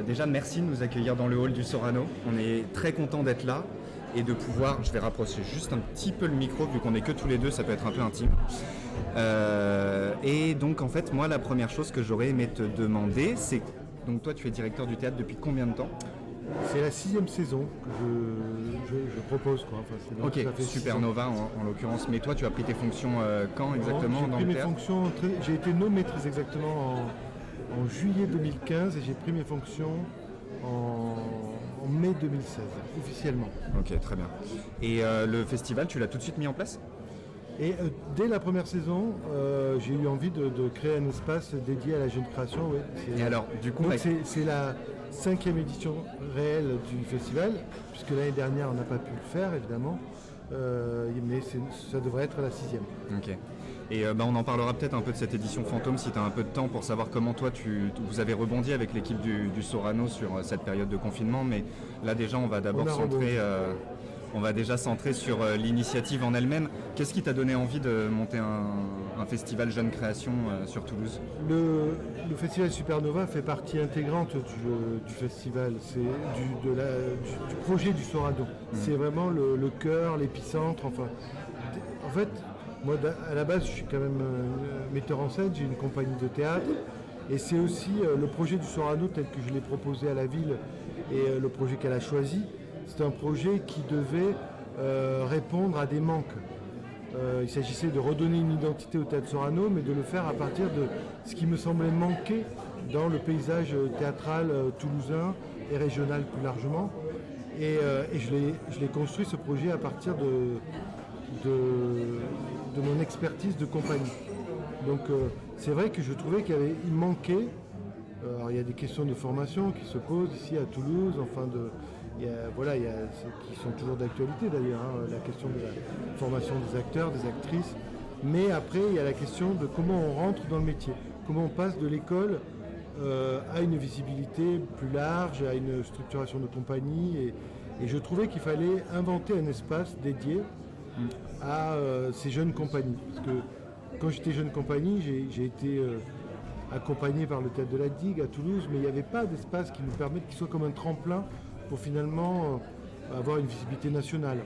Déjà, merci de nous accueillir dans le hall du Sorano. On est très content d'être là et de pouvoir, je vais rapprocher juste un petit peu le micro vu qu'on n'est que tous les deux, ça peut être un peu intime. Et donc en fait, moi la première chose que j'aurais aimé te demander, c'est, donc toi tu es directeur du théâtre depuis combien de temps ? C'est la 6e saison que je propose, quoi. Enfin, ok, Supernova en l'occurrence, mais toi tu as pris tes fonctions quand exactement dans le théâtre ? J'ai été nommé très exactement en juillet 2015 et j'ai pris mes fonctions en mai 2016, officiellement. Ok, très bien. Et le festival, tu l'as tout de suite mis en place ? Et dès la première saison, j'ai eu envie de créer un espace dédié à la jeune création. Ouais. Et alors, du coup, donc c'est la 5e édition réelle du festival, puisque l'année dernière on n'a pas pu le faire évidemment, mais ça devrait être la 6e. Ok. Et on en parlera peut-être un peu de cette édition fantôme si tu as un peu de temps pour savoir comment toi vous avez rebondi avec l'équipe du Sorano sur cette période de confinement, mais là déjà on va d'abord centrer sur l'initiative en elle-même. Qu'est-ce qui t'a donné envie de monter un festival Jeune Création sur Toulouse ? Le festival Supernova fait partie intégrante du festival, c'est du projet du Sorano. C'est vraiment le cœur, l'épicentre. En fait, moi à la base je suis quand même metteur en scène, j'ai une compagnie de théâtre et c'est aussi le projet du Sorano tel que je l'ai proposé à la ville et le projet qu'elle a choisi. C'est un projet qui devait répondre à des manques. Il s'agissait de redonner une identité au Théâtre Sorano, mais de le faire à partir de ce qui me semblait manquer dans le paysage théâtral toulousain et régional plus largement. Et je l'ai construit ce projet à partir de mon expertise de compagnie. Donc c'est vrai que je trouvais qu'il manquait. Alors il y a des questions de formation qui se posent ici à Toulouse, qui sont toujours d'actualité d'ailleurs, la question de la formation des acteurs, des actrices. Mais après, il y a la question de comment on rentre dans le métier, comment on passe de l'école à une visibilité plus large, à une structuration de compagnie. Et je trouvais qu'il fallait inventer un espace dédié à ces jeunes compagnies. Parce que quand j'étais jeune compagnie, j'ai été accompagné par le Théâtre de la Digue à Toulouse, mais il n'y avait pas d'espace qui nous permette, qui soit comme un tremplin pour finalement avoir une visibilité nationale.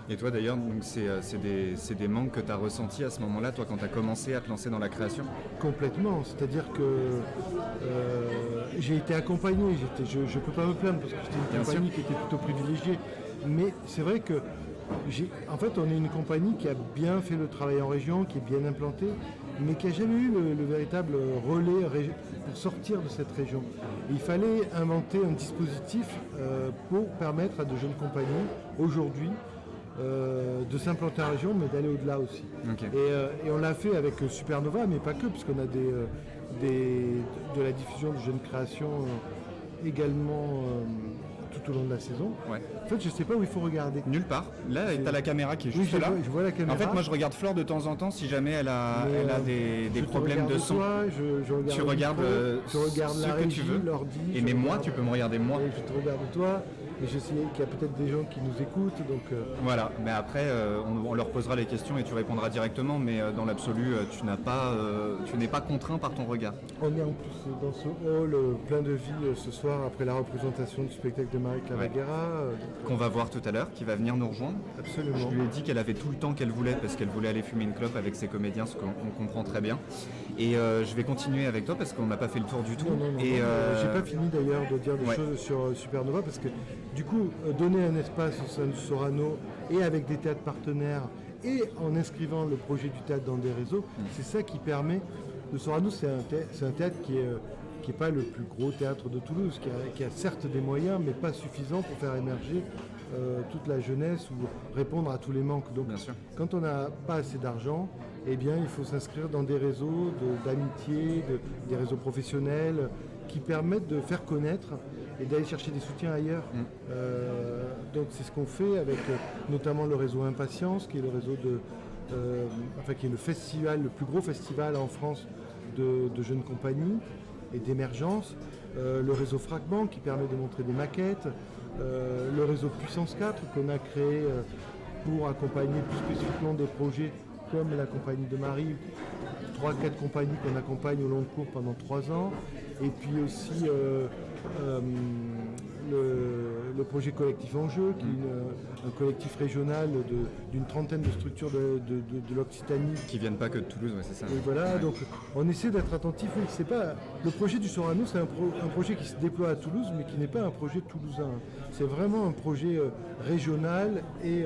Et toi d'ailleurs, donc c'est des manques que tu as ressentis à ce moment-là, toi quand tu as commencé à te lancer dans la création ? Complètement, c'est-à-dire que j'ai été accompagné, je ne peux pas me plaindre parce que c'était une compagnie qui était plutôt privilégiée, mais c'est vrai que en fait on est une compagnie qui a bien fait le travail en région, qui est bien implantée, mais qui n'a jamais eu le véritable relais pour sortir de cette région. Et il fallait inventer un dispositif pour permettre à de jeunes compagnies, aujourd'hui, de s'implanter en région, mais d'aller au-delà aussi. Okay. Et on l'a fait avec Supernova, mais pas que, puisqu'on a de la diffusion de jeunes créations également tout au long de la saison. Ouais. En fait, je ne sais pas où il faut regarder. Nulle part. Là, tu as la caméra qui est juste là. Je vois la caméra. En fait, moi, je regarde Flore de temps en temps si jamais elle a des problèmes de son. Tu regardes la régie, l'ordi. Et mais moi, tu peux me regarder moi. Je te regarde toi. Mais je sais qu'il y a peut-être des gens qui nous écoutent, donc... Voilà, mais après, on leur posera les questions et tu répondras directement, mais dans l'absolu, tu n'es pas contraint par ton regard. On est en plus dans ce hall plein de vie ce soir, après la représentation du spectacle de Marie Clavagera. Qu'on va voir tout à l'heure, qui va venir nous rejoindre. Absolument. Je lui ai dit qu'elle avait tout le temps qu'elle voulait, parce qu'elle voulait aller fumer une clope avec ses comédiens, ce qu'on comprend très bien. Et je vais continuer avec toi, parce qu'on n'a pas fait le tour du tout. Non, j'ai pas fini d'ailleurs de dire des choses sur Supernova, parce que du coup, donner un espace au sein du Sorano et avec des théâtres partenaires et en inscrivant le projet du théâtre dans des réseaux, c'est ça qui permet. Le Sorano, c'est un théâtre qui est pas le plus gros théâtre de Toulouse, qui a certes des moyens, mais pas suffisants pour faire émerger toute la jeunesse ou répondre à tous les manques. Donc, quand on n'a pas assez d'argent, eh bien, il faut s'inscrire dans des réseaux d'amitié, des réseaux professionnels qui permettent de faire connaître et d'aller chercher des soutiens ailleurs. Donc c'est ce qu'on fait avec notamment le réseau Impatience, qui est le réseau qui est le festival, le plus gros festival en France de jeunes compagnies et d'émergence. Le réseau Fragment qui permet de montrer des maquettes. le réseau Puissance 4 qu'on a créé pour accompagner plus spécifiquement des projets comme la compagnie de Marie, 3-4 compagnies qu'on accompagne au long cours pendant 3 ans, et puis aussi le projet Collectif Enjeu, qui est un collectif régional d'une trentaine de structures de l'Occitanie. Qui viennent pas que de Toulouse, ouais, c'est ça. Et voilà, donc on essaie d'être attentif. Oui, c'est pas, le projet du Sorano, c'est un projet qui se déploie à Toulouse, mais qui n'est pas un projet toulousain. C'est vraiment un projet régional et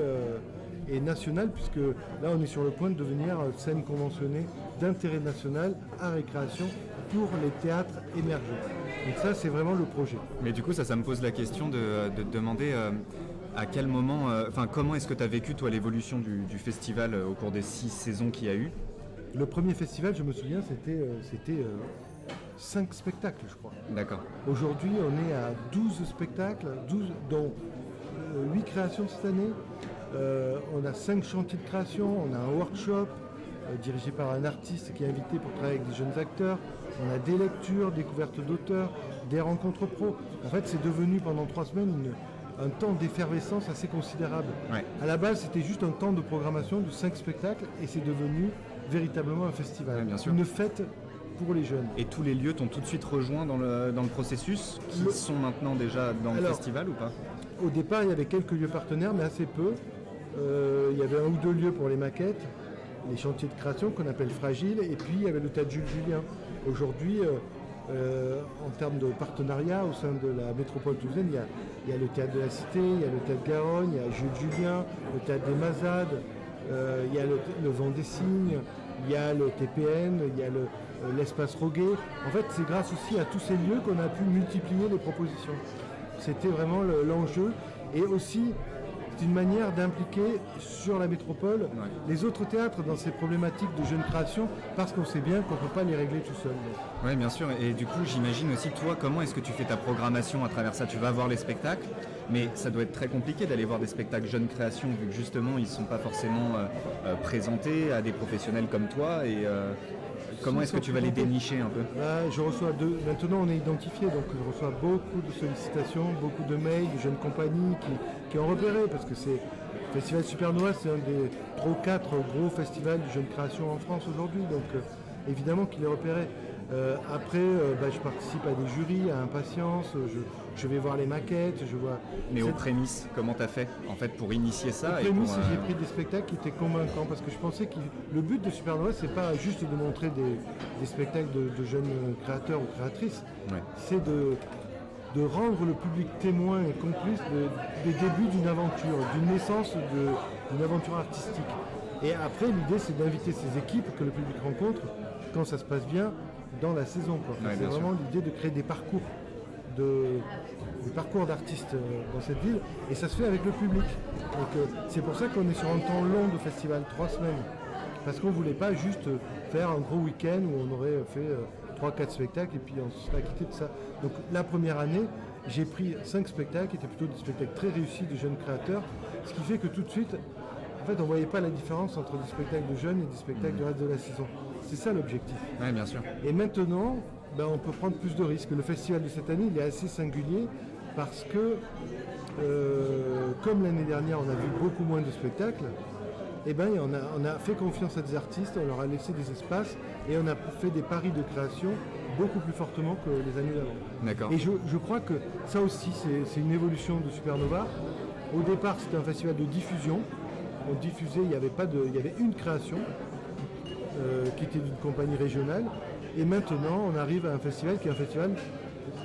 national, puisque là on est sur le point de devenir scène conventionnée d'intérêt national à récréation pour les théâtres émergents. Donc ça c'est vraiment le projet. Mais du coup ça me pose la question de te demander à quel moment, comment est-ce que tu as vécu toi l'évolution du festival au cours des 6 saisons qu'il y a eu? Le premier festival, je me souviens, c'était 5 spectacles je crois. D'accord. Aujourd'hui on est à 12 spectacles, 12, dont 8 créations cette année. On a 5 chantiers de création, on a un workshop dirigé par un artiste qui est invité pour travailler avec des jeunes acteurs. On a des lectures, découvertes d'auteurs, des rencontres pro. En fait, c'est devenu pendant 3 semaines un temps d'effervescence assez considérable. Ouais. À la base, c'était juste un temps de programmation de 5 spectacles et c'est devenu véritablement un festival. Ouais, bien sûr. Une fête pour les jeunes. Et tous les lieux t'ont tout de suite rejoint dans le processus, qui sont maintenant déjà dans le festival ou pas? Au départ, il y avait quelques lieux partenaires, mais assez peu. Il y avait 1 ou 2 lieux pour les maquettes, les chantiers de création qu'on appelle fragiles, et puis il y avait le théâtre Jules Julien. Aujourd'hui, en termes de partenariat au sein de la métropole toulousaine, il y a le théâtre de la Cité, il y a le théâtre Garonne, il y a Jules Julien, le théâtre des Mazades, il y a le Vent des Cygnes, il y a le TPN, il y a l'espace Roguet. En fait, c'est grâce aussi à tous ces lieux qu'on a pu multiplier les propositions. C'était vraiment l'enjeu, et aussi c'est une manière d'impliquer sur la métropole les autres théâtres dans ces problématiques de jeune création, parce qu'on sait bien qu'on ne peut pas les régler tout seul. Oui, bien sûr. Et du coup, j'imagine aussi, toi, comment est-ce que tu fais ta programmation à travers ça? Tu vas voir les spectacles, mais ça doit être très compliqué d'aller voir des spectacles jeunes création, vu que justement, ils ne sont pas forcément présentés à des professionnels comme toi. Et comment est-ce que tu vas les dénicher un peu? Là, je reçois maintenant on est identifié, donc je reçois beaucoup de sollicitations, beaucoup de mails, de jeunes compagnies qui ont repéré, parce que c'est le Festival Supernova, c'est un des 3 ou 4 gros festivals de jeune création en France aujourd'hui, donc évidemment qu'il est repéré. Après, je participe à des jurys, à Impatience, je vais voir les maquettes, je vois... Mais aux prémices, comment tu as fait en fait pour initier ça? Aux prémices, j'ai pris des spectacles qui étaient convaincants, parce que je pensais que le but de Supernova, c'est pas juste de montrer des spectacles de jeunes créateurs ou créatrices, c'est de rendre le public témoin et complice des débuts d'une aventure, d'une naissance d'une aventure artistique. Et après, l'idée, c'est d'inviter ces équipes que le public rencontre, quand ça se passe bien, dans la saison. C'est vraiment l'idée de créer des parcours d'artistes dans cette ville, et ça se fait avec le public. Donc c'est pour ça qu'on est sur un temps long de festival, 3 semaines, parce qu'on ne voulait pas juste faire un gros week-end où on aurait fait 3-4 spectacles et puis on se serait acquitté de ça. Donc la première année, j'ai pris 5 spectacles, qui étaient plutôt des spectacles très réussis de jeunes créateurs, ce qui fait que tout de suite, en fait, on ne voyait pas la différence entre des spectacles de jeunes et des spectacles du reste de la saison. C'est ça l'objectif. Oui, bien sûr. Et maintenant, on peut prendre plus de risques. Le festival de cette année, il est assez singulier parce que, comme l'année dernière, on a vu beaucoup moins de spectacles, on a fait confiance à des artistes, on leur a laissé des espaces et on a fait des paris de création beaucoup plus fortement que les années d'avant. D'accord. Et je crois que ça aussi, c'est une évolution de Supernova. Au départ, c'était un festival de diffusion. On diffusait, il y avait une création qui était d'une compagnie régionale, et maintenant on arrive à un festival qui est un festival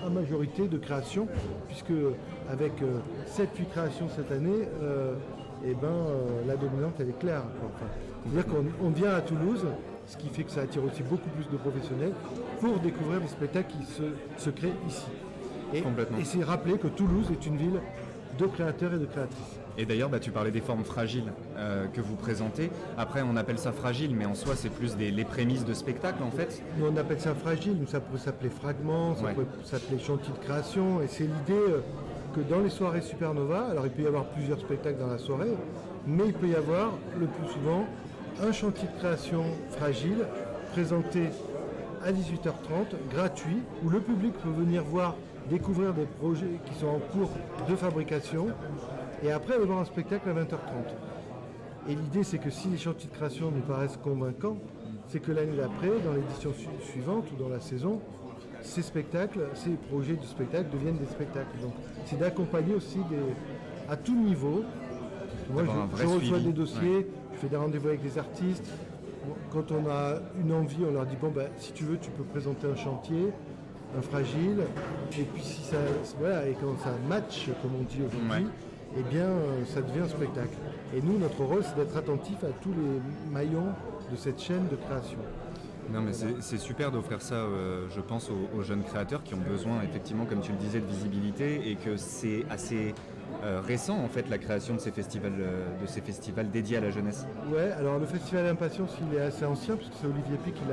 à majorité de création, puisque avec 7-8 créations cette année, la dominante elle est claire. C'est-à-dire qu'on vient à Toulouse, ce qui fait que ça attire aussi beaucoup plus de professionnels pour découvrir des spectacles qui se créent ici. Et c'est rappeler que Toulouse est une ville de créateurs et de créatrices. Et d'ailleurs, tu parlais des formes fragiles que vous présentez. Après, on appelle ça fragile, mais en soi, c'est plus les prémices de spectacle, en fait. Nous, on appelle ça fragile, mais ça peut s'appeler fragment, ça peut s'appeler chantier de création. Et c'est l'idée que dans les soirées Supernova, alors il peut y avoir plusieurs spectacles dans la soirée, mais il peut y avoir, le plus souvent, un chantier de création fragile, présenté à 18h30, gratuit, où le public peut venir voir découvrir des projets qui sont en cours de fabrication, et après aller voir un spectacle à 20h30. Et l'idée, c'est que si les chantiers de création nous paraissent convaincants, c'est que l'année d'après, dans l'édition suivante ou dans la saison, ces spectacles, ces projets de spectacle deviennent des spectacles. Donc c'est d'accompagner aussi à tout niveau. Moi, je reçois des dossiers, je fais des rendez-vous avec des artistes. Quand on a une envie, on leur dit bon, si tu veux, tu peux présenter un chantier, un fragile, et puis si ça, voilà, et quand ça match, comme on dit aujourd'hui, eh bien, ça devient un spectacle. Et nous, notre rôle, c'est d'être attentif à tous les maillons de cette chaîne de création. Non, mais c'est super d'offrir ça, je pense, aux jeunes créateurs qui ont besoin, effectivement, comme tu le disais, de visibilité, et que c'est assez récent, en fait, la création de ces festivals dédiés à la jeunesse. Ouais, alors le Festival Impatience, il est assez ancien, parce que c'est Olivier Pic qui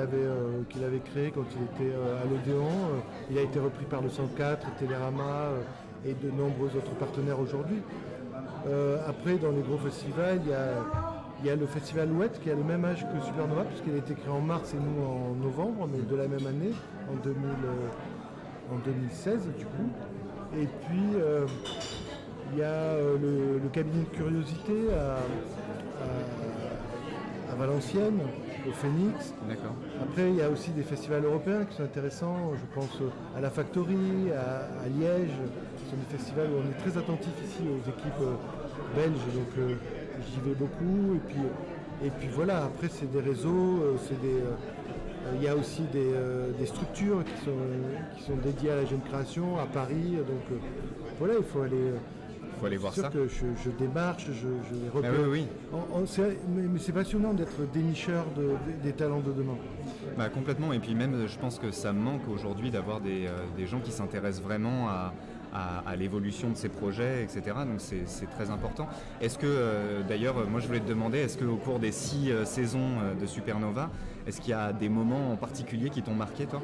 l'avait créé quand il était à l'Odéon. Il a été repris par le 104, Télérama et de nombreux autres partenaires aujourd'hui. Après, dans les gros festivals, il y a le Festival Ouette qui a le même âge que Supernova, puisqu'il a été créé en mars et nous en novembre, mais de la même année, en 2016 du coup. Et puis il y a le cabinet de curiosité à Valenciennes, au Phoenix. D'accord. Après, il y a aussi des festivals européens qui sont intéressants. Je pense à la Factory, à Liège. Ce sont des festivals où on est très attentif ici aux équipes belges, donc j'y vais beaucoup. Et puis voilà, après c'est des réseaux, il y a aussi des structures qui sont dédiées à la jeune création à Paris. Donc voilà, il faut aller voir ça. Ça. Que je démarche, je les repère. Oui. Mais c'est passionnant d'être dénicheur des talents de demain. Bah, complètement, et puis même je pense que ça manque aujourd'hui d'avoir des gens qui s'intéressent vraiment à l'évolution de ces projets, etc. Donc c'est très important. Est-ce que, d'ailleurs, moi je voulais te demander, est-ce qu'au cours des 6 saisons de Supernova, est-ce qu'il y a des moments en particulier qui t'ont marqué, toi ?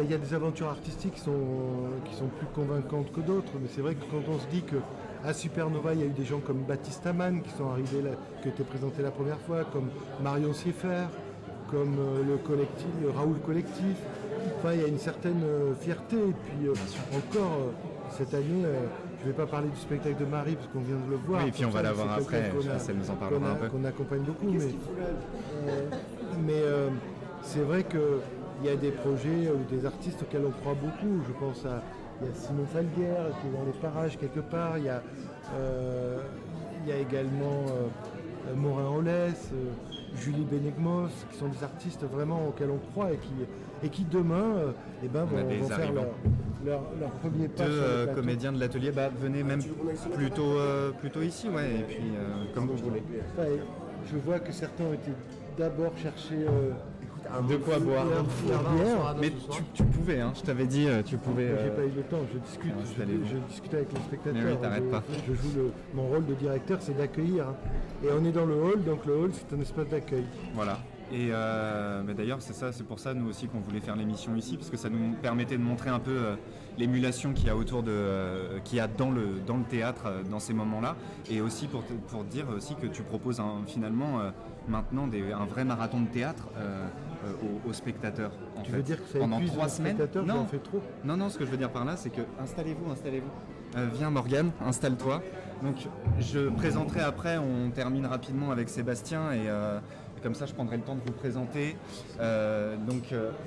Il y a des aventures artistiques qui sont plus convaincantes que d'autres, mais c'est vrai que quand on se dit qu'à Supernova, il y a eu des gens comme Baptiste Amann qui sont arrivés, qui étaient présentés la première fois, comme Marion Sieffert, comme le Raoul Collectif. Enfin, il y a une certaine fierté. Et puis encore, cette année, je ne vais pas parler du spectacle de Marie, parce qu'on vient de le voir. Oui, et puis on va l'avoir après, je pense qu'elle nous en parlera un peu. Qu'on accompagne beaucoup. Mais c'est vrai que il y a des projets ou des artistes auxquels on croit beaucoup. Je pense il y a Simon Falguière qui est dans les parages quelque part. Il y a également Morin Ollès, Julie Benegmos, qui sont des artistes vraiment auxquels on croit et qui demain vont faire leur premier pas. Deux comédiens de l'atelier, venez même plutôt ici, ouais, et puis comme vous voulez. Enfin, je vois que certains ont été d'abord chercher de quoi boire. Mais tu pouvais, hein, je t'avais dit, tu pouvais. J'ai pas eu le temps, je discute avec les spectateurs. Mais oui, t'arrêtes pas. Je joue mon rôle de directeur, c'est d'accueillir. Et on est dans le hall, donc le hall c'est un espace d'accueil. Voilà. Et mais d'ailleurs c'est pour ça nous aussi qu'on voulait faire l'émission ici, parce que ça nous permettait de montrer un peu l'émulation qu'il y a qu'il y a dans le théâtre dans ces moments-là, et aussi pour dire aussi que tu proposes finalement maintenant un vrai marathon de théâtre aux spectateurs. Tu veux dire que ça pendant épuise 3 les semaines spectateurs, non, j'en fais trop. Non, ce que je veux dire par là, c'est que installez-vous. Viens Morgane, installe-toi. Donc je présenterai après, on termine rapidement avec Sébastien et comme ça je prendrai le temps de vous présenter.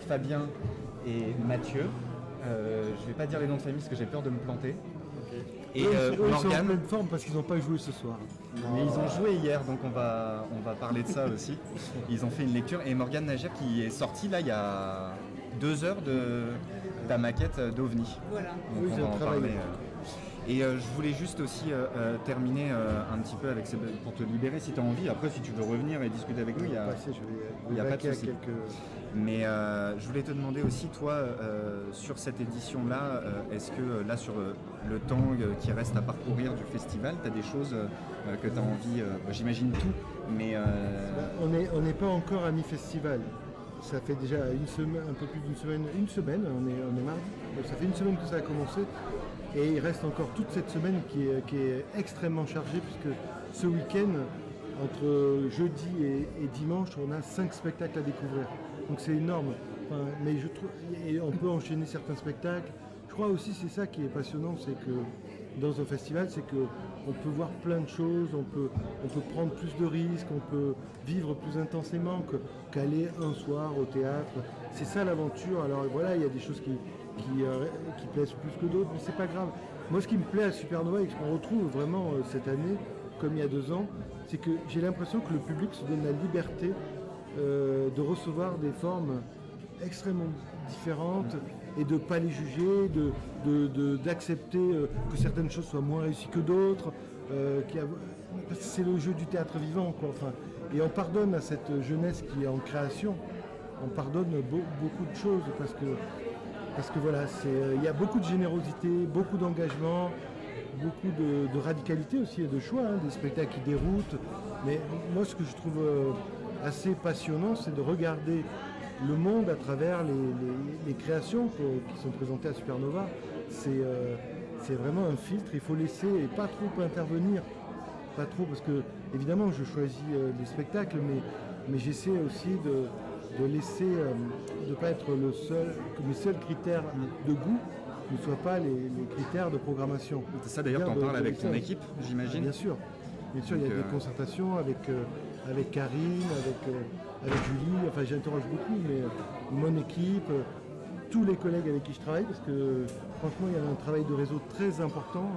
Fabien et Mathieu. Je ne vais pas dire les noms de famille parce que j'ai peur de me planter. Et eux, ils sont en pleine forme parce qu'ils n'ont pas joué ce soir. Mais ils ont joué hier, donc on va parler de ça aussi. Ils ont fait une lecture, et Morgane Nager qui est sortie là il y a 2 heures de ta maquette d'OVNI. Voilà. Donc oui, on va en parler. Et je voulais juste aussi terminer un petit peu avec pour te libérer si tu as envie. Après, si tu veux revenir et discuter avec nous, il n'y a pas de souci. Mais je voulais te demander aussi, toi, sur cette édition-là, est-ce que là, sur le temps qui reste à parcourir du festival, tu as des choses que tu as envie, j'imagine tout, mais... On n'est pas encore à mi-festival. Ça fait déjà un peu plus une semaine, on est mardi. Ça fait une semaine que ça a commencé. Et il reste encore toute cette semaine qui est extrêmement chargée, puisque ce week-end, entre jeudi et dimanche, on a 5 spectacles à découvrir. Donc c'est énorme. Mais je trouve, et on peut enchaîner certains spectacles. Je crois aussi c'est ça qui est passionnant, c'est que dans un festival, c'est qu'on peut voir plein de choses, on peut prendre plus de risques, on peut vivre plus intensément qu'aller un soir au théâtre. C'est ça l'aventure. Alors voilà, il y a des choses qui plaisent plus que d'autres, mais c'est pas grave. Moi, ce qui me plaît à Supernova et ce qu'on retrouve vraiment cette année, comme il y a 2 ans, c'est que j'ai l'impression que le public se donne la liberté de recevoir des formes extrêmement différentes et de ne pas les juger, d'accepter que certaines choses soient moins réussies que d'autres. Parce que c'est le jeu du théâtre vivant, quoi. Enfin, et on pardonne à cette jeunesse qui est en création, on pardonne beaucoup de choses parce que voilà, il y a beaucoup de générosité, beaucoup d'engagement, beaucoup de radicalité aussi et de choix, des spectacles qui déroutent. Mais moi, ce que je trouve assez passionnant, c'est de regarder le monde à travers les créations qui sont présentées à Supernova. C'est vraiment un filtre, il faut laisser et pas trop intervenir. Pas trop, parce que évidemment je choisis les spectacles, mais j'essaie aussi de laisser, de ne pas être que mes seuls critères de goût ne soient pas les critères de programmation. C'est ça d'ailleurs, tu en parles avec ton équipe, j'imagine. Bien sûr, il y a des concertations avec Karine, avec Julie, enfin j'interroge beaucoup, mais mon équipe, tous les collègues avec qui je travaille, parce que franchement il y a un travail de réseau très important.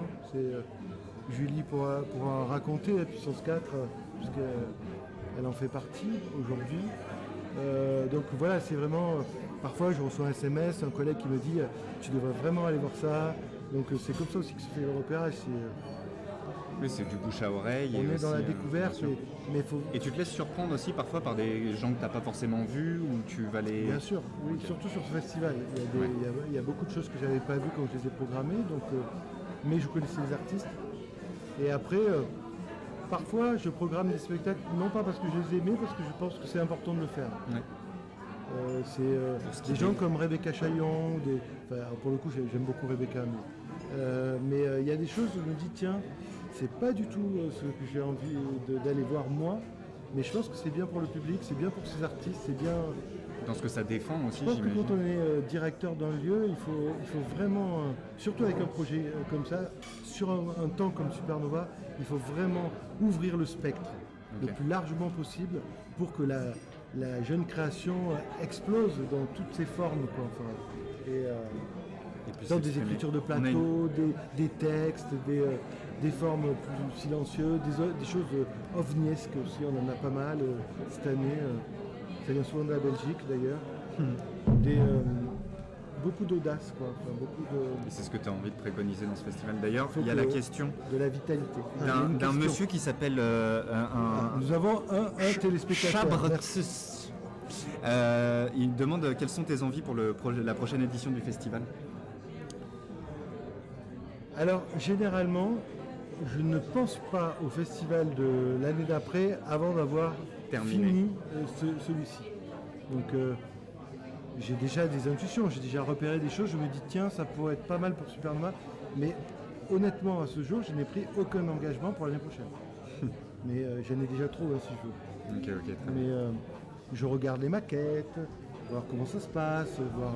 Julie pourra raconter la puissance 4, puisqu'elle en fait partie aujourd'hui. Donc voilà, c'est vraiment, parfois je reçois un SMS, un collègue qui me dit tu devrais vraiment aller voir ça. Donc c'est comme ça aussi que se fait le repérage. Oui, c'est du bouche à oreille. On est dans la découverte, mais faut... Et tu te laisses surprendre aussi parfois par des gens que tu n'as pas forcément vus ou tu vas les... Bien sûr, oui, okay. Surtout sur ce festival. Il y a beaucoup de choses que je n'avais pas vues quand je les ai programmées, mais je connaissais les artistes. Et après, parfois je programme des spectacles, non pas parce que je les aimais, parce que je pense que c'est important de le faire. Ouais. C'est des gens comme Rebecca Chaillon, pour le coup j'aime beaucoup Rebecca, mais il y a des choses où je me dis tiens, c'est pas du tout ce que j'ai envie d'aller voir moi, mais je pense que c'est bien pour le public, c'est bien pour ces artistes, c'est bien... Dans ce que ça défend aussi, je pense que quand on est directeur d'un lieu, il faut vraiment, surtout avec un projet comme ça, sur un temps comme Supernova, il faut vraiment ouvrir le spectre le plus largement possible pour que la jeune création explose dans toutes ses formes, quoi. Enfin, et dans des écritures de plateau, des textes, des formes plus silencieuses, des choses ovniesques aussi, on en a pas mal cette année. Ça vient souvent de la Belgique d'ailleurs. Beaucoup d'audace, quoi. Enfin, Et c'est ce que tu as envie de préconiser dans ce festival. D'ailleurs, il y a la question de la vitalité. D'un monsieur qui s'appelle Nous avons un téléspectateur. Il demande quelles sont tes envies pour la prochaine édition du festival. Alors, généralement, je ne pense pas au festival de l'année d'après avant d'avoir fini celui-ci. Donc, j'ai déjà des intuitions, j'ai déjà repéré des choses, je me dis tiens, ça pourrait être pas mal pour Supernova, mais honnêtement, à ce jour, je n'ai pris aucun engagement pour l'année prochaine. Mais j'en ai déjà trop, si je veux. Ok, très bien. Je regarde les maquettes, voir comment ça se passe, voir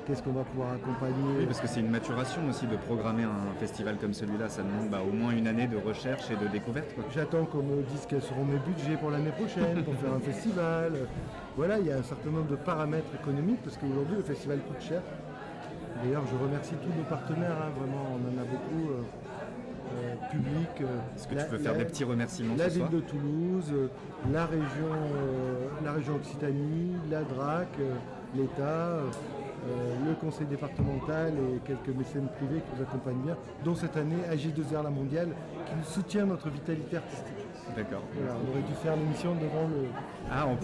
qu'est-ce qu'on va pouvoir accompagner. Oui, parce que c'est une maturation aussi de programmer un festival comme celui-là. Ça demande au moins une année de recherche et de découverte, quoi. J'attends qu'on me dise quels seront mes budgets pour l'année prochaine, pour faire un festival. Voilà, il y a un certain nombre de paramètres économiques, parce qu'aujourd'hui, le festival coûte cher. D'ailleurs, je remercie tous nos partenaires, vraiment, on en a beaucoup. Public. Est-ce que tu peux faire des petits remerciements La ce soir ? ville de Toulouse, la région Occitanie, la DRAC, l'État, le conseil départemental et quelques mécènes privés qui nous accompagnent bien, dont cette année AG2R La Mondiale qui nous soutient notre vitalité artistique. D'accord. Voilà, on aurait dû faire l'émission devant le... Ah, on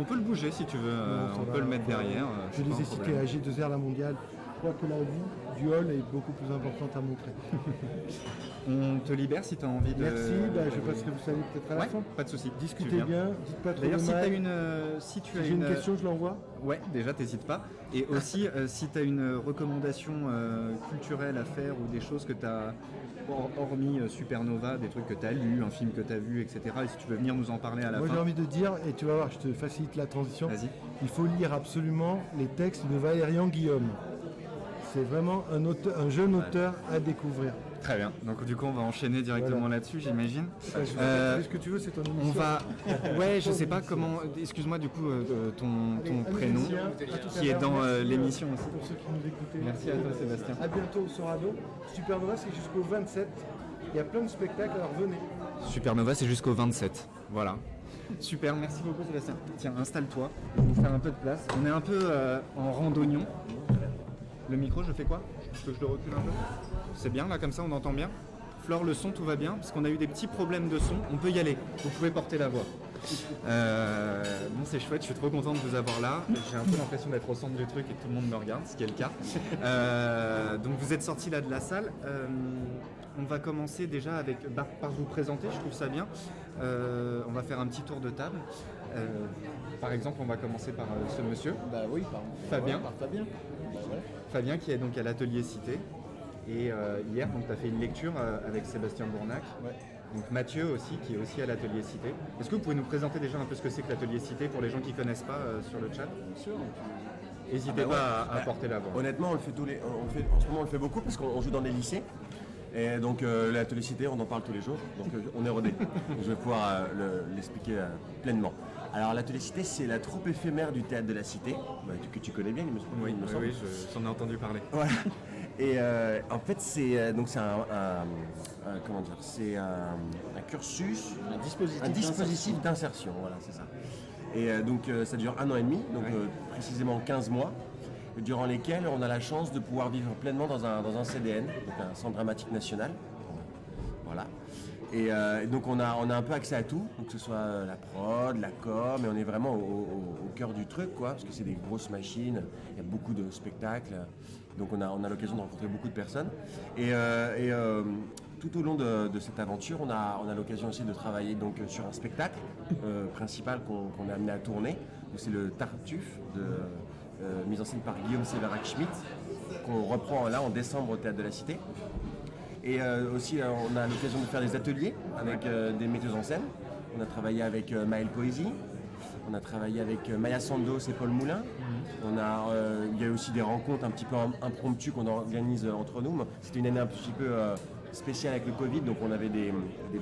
peut le bouger si tu veux, on peut le mettre derrière. Je les ai cités, AG2R La Mondiale. Je crois que la vie du hall est beaucoup plus importante à montrer. On te libère si tu as envie de... Merci, je passerai vous saluer peut-être à la fin. Pas de souci. Discutez bien, dites pas trop D'ailleurs, de si mal. tu as j'ai une question, je l'envoie. Ouais, déjà, t'hésites pas. Et aussi, si tu as une recommandation culturelle à faire ou des choses que tu as, hormis Supernova, des trucs que tu as lus, un film que tu as vu, etc. Et si tu veux venir nous en parler à la fin. Moi, j'ai envie de dire, et tu vas voir, je te facilite la transition. Vas-y. Il faut lire absolument les textes de Valérian Guillaume. c'est vraiment un jeune auteur à découvrir. Très bien. Donc du coup, on va enchaîner directement là-dessus, j'imagine. Ce que tu veux, c'est ton émission. On va. Ouais, je sais pas comment. Excuse-moi du coup ton prénom qui est dans l'émission aussi. Pour ceux qui nous écoutaient. Merci à toi, Sébastien. À bientôt au Sorado. Supernova, c'est jusqu'au 27. Il y a plein de spectacles, alors venez. Supernova, c'est jusqu'au 27. Voilà. Super, merci beaucoup Sébastien. Tiens, installe-toi, je vais vous faire un peu de place. On est un peu en randonnion. Le micro, je fais quoi? Que je le recule un peu? C'est bien, là, comme ça, on entend bien. Flore, le son, tout va bien, parce qu'on a eu des petits problèmes de son. On peut y aller, vous pouvez porter la voix. Bon, c'est chouette, je suis trop content de vous avoir là. J'ai un peu l'impression d'être au centre du truc et que tout le monde me regarde, ce qui est le cas. Donc vous êtes sortis là de la salle. On va commencer déjà par vous présenter, je trouve ça bien. On va faire un petit tour de table. Par exemple, on va commencer par ce monsieur. Bah oui, Fabien. Par Fabien. Ouais. Fabien qui est donc à l'atelier Cité. Et hier, tu as fait une lecture avec Sébastien Bournac. Ouais. Donc Mathieu aussi, qui est aussi à l'atelier Cité. Est-ce que vous pouvez nous présenter déjà un peu ce que c'est que l'atelier Cité pour les gens qui ne connaissent pas sur le chat? Bien sûr. N'hésitez pas à porter la voix. Honnêtement, en ce moment on le fait beaucoup parce qu'on joue dans des lycées. Et donc l'atelier Cité, on en parle tous les jours, donc on est rodé. Je vais pouvoir l'expliquer pleinement. Alors l'atelier Cité, c'est la troupe éphémère du théâtre de la Cité, que tu connais bien, il me semble. Oui, j'en ai entendu parler. Voilà. Et en fait, c'est un cursus, un dispositif d'insertion. Voilà, c'est ça. Et donc ça dure 1 an et demi, donc précisément 15 mois, durant lesquels on a la chance de pouvoir vivre pleinement dans un CDN, donc un centre dramatique national. Voilà. Et donc on a un peu accès à tout, donc que ce soit la prod, la com, et on est vraiment au cœur du truc, quoi, parce que c'est des grosses machines, il y a beaucoup de spectacles, donc on a l'occasion de rencontrer beaucoup de personnes. Et tout au long de cette aventure, on a l'occasion aussi de travailler donc sur un spectacle principal qu'on est amené à tourner. Donc c'est le Tartuffe, mise en scène par Guillaume Sévérac-Schmitt, qu'on reprend là en décembre au Théâtre de la Cité. Et aussi, on a l'occasion de faire des ateliers avec des metteuses en scène. On a travaillé avec Maëlle Poésie, on a travaillé avec Maya Sandos et Paul Moulin. Il y a aussi des rencontres un petit peu impromptues qu'on organise entre nous. C'était une année un petit peu spéciale avec le Covid, donc on avait des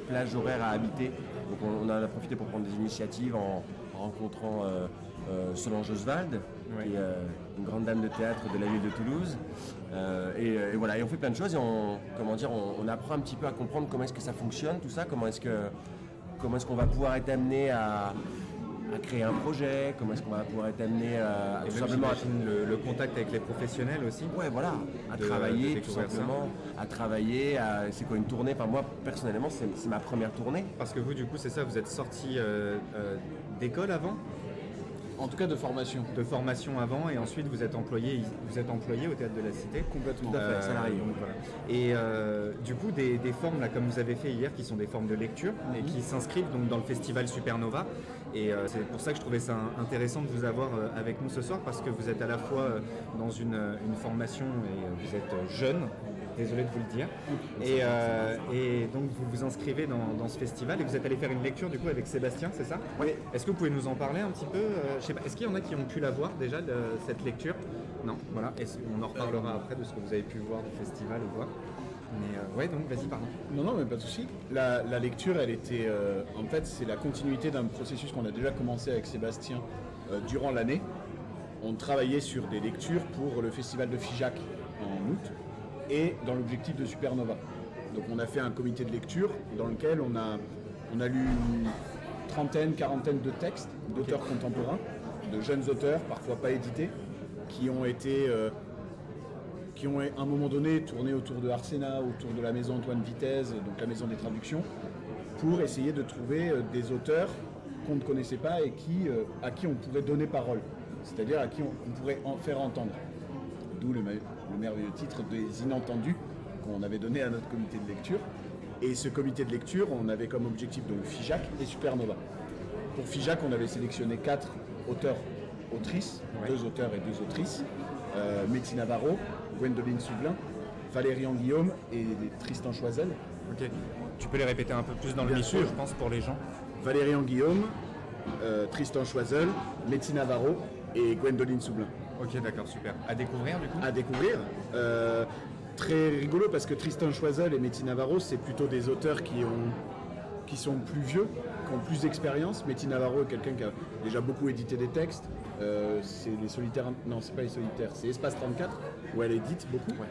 plages horaires à habiter. Donc on a profité pour prendre des initiatives en rencontrant Solange Oswald, qui est une grande dame de théâtre de la ville de Toulouse. Et voilà, et on fait plein de choses et on apprend un petit peu à comprendre comment est-ce que ça fonctionne, tout ça, comment est-ce qu'on va pouvoir être amené à créer un projet, comment est-ce qu'on va pouvoir être amené à tout simplement le contact avec les professionnels aussi. Ouais, voilà, à travailler tout simplement, c'est quoi une tournée? Enfin moi personnellement c'est ma première tournée. Parce que vous du coup c'est ça, vous êtes sorti d'école avant? En tout cas de formation. De formation avant et ensuite vous êtes employé au Théâtre de la Cité. Complètement. Tout à fait, salarié. Donc, voilà. Et du coup des formes là comme vous avez fait hier qui sont des formes de lecture et qui s'inscrivent donc dans le festival Supernova. Et c'est pour ça que je trouvais ça intéressant de vous avoir avec nous ce soir parce que vous êtes à la fois dans une formation et vous êtes jeune. Désolé de vous le dire. Et donc vous vous inscrivez dans ce festival et vous êtes allé faire une lecture du coup avec Sébastien, c'est ça? Oui. Est-ce que vous pouvez nous en parler un petit peu? Je sais pas, est-ce qu'il y en a qui ont pu la voir déjà, cette lecture? Non, voilà. On en reparlera après de ce que vous avez pu voir du festival ou quoi. Mais ouais, donc vas-y, pardon. Non, mais pas de souci. La lecture, elle était... en fait, c'est la continuité d'un processus qu'on a déjà commencé avec Sébastien durant l'année. On travaillait sur des lectures pour le festival de Figeac en août et dans l'objectif de Supernova. Donc on a fait un comité de lecture dans lequel on a lu une trentaine, quarantaine de textes d'auteurs contemporains, de jeunes auteurs, parfois pas édités, qui ont à un moment donné tourné autour de Arsena, autour de la maison Antoine Vitesse, donc la maison des traductions, pour essayer de trouver des auteurs qu'on ne connaissait pas et à qui on pourrait donner parole, c'est-à-dire à qui on pourrait en faire entendre. D'où le merveilleux titre des Inentendus qu'on avait donné à notre comité de lecture. Et ce comité de lecture, on avait comme objectif donc Figeac et Supernova. Pour Figeac, on avait sélectionné 4 auteurs-autrices, 2 auteurs et 2 autrices, Métis Navarro, Gwendoline Souvelin, Valérian Guillaume et Tristan Choisel. Ok. Tu peux les répéter un peu plus dans le micro, je pense, pour les gens. Valérian Guillaume, Tristan Choisel, Métis Navarro et Gwendoline Souvelin. Ok, d'accord, super. À découvrir du coup. À découvrir. Très rigolo parce que Tristan Choiseul et Métis Navarro, c'est plutôt des auteurs qui sont plus vieux, qui ont plus d'expérience. Métis Navarro est quelqu'un qui a déjà beaucoup édité des textes. C'est les solitaires, non, c'est pas les solitaires, c'est Espace 34 où elle édite beaucoup. Ouais.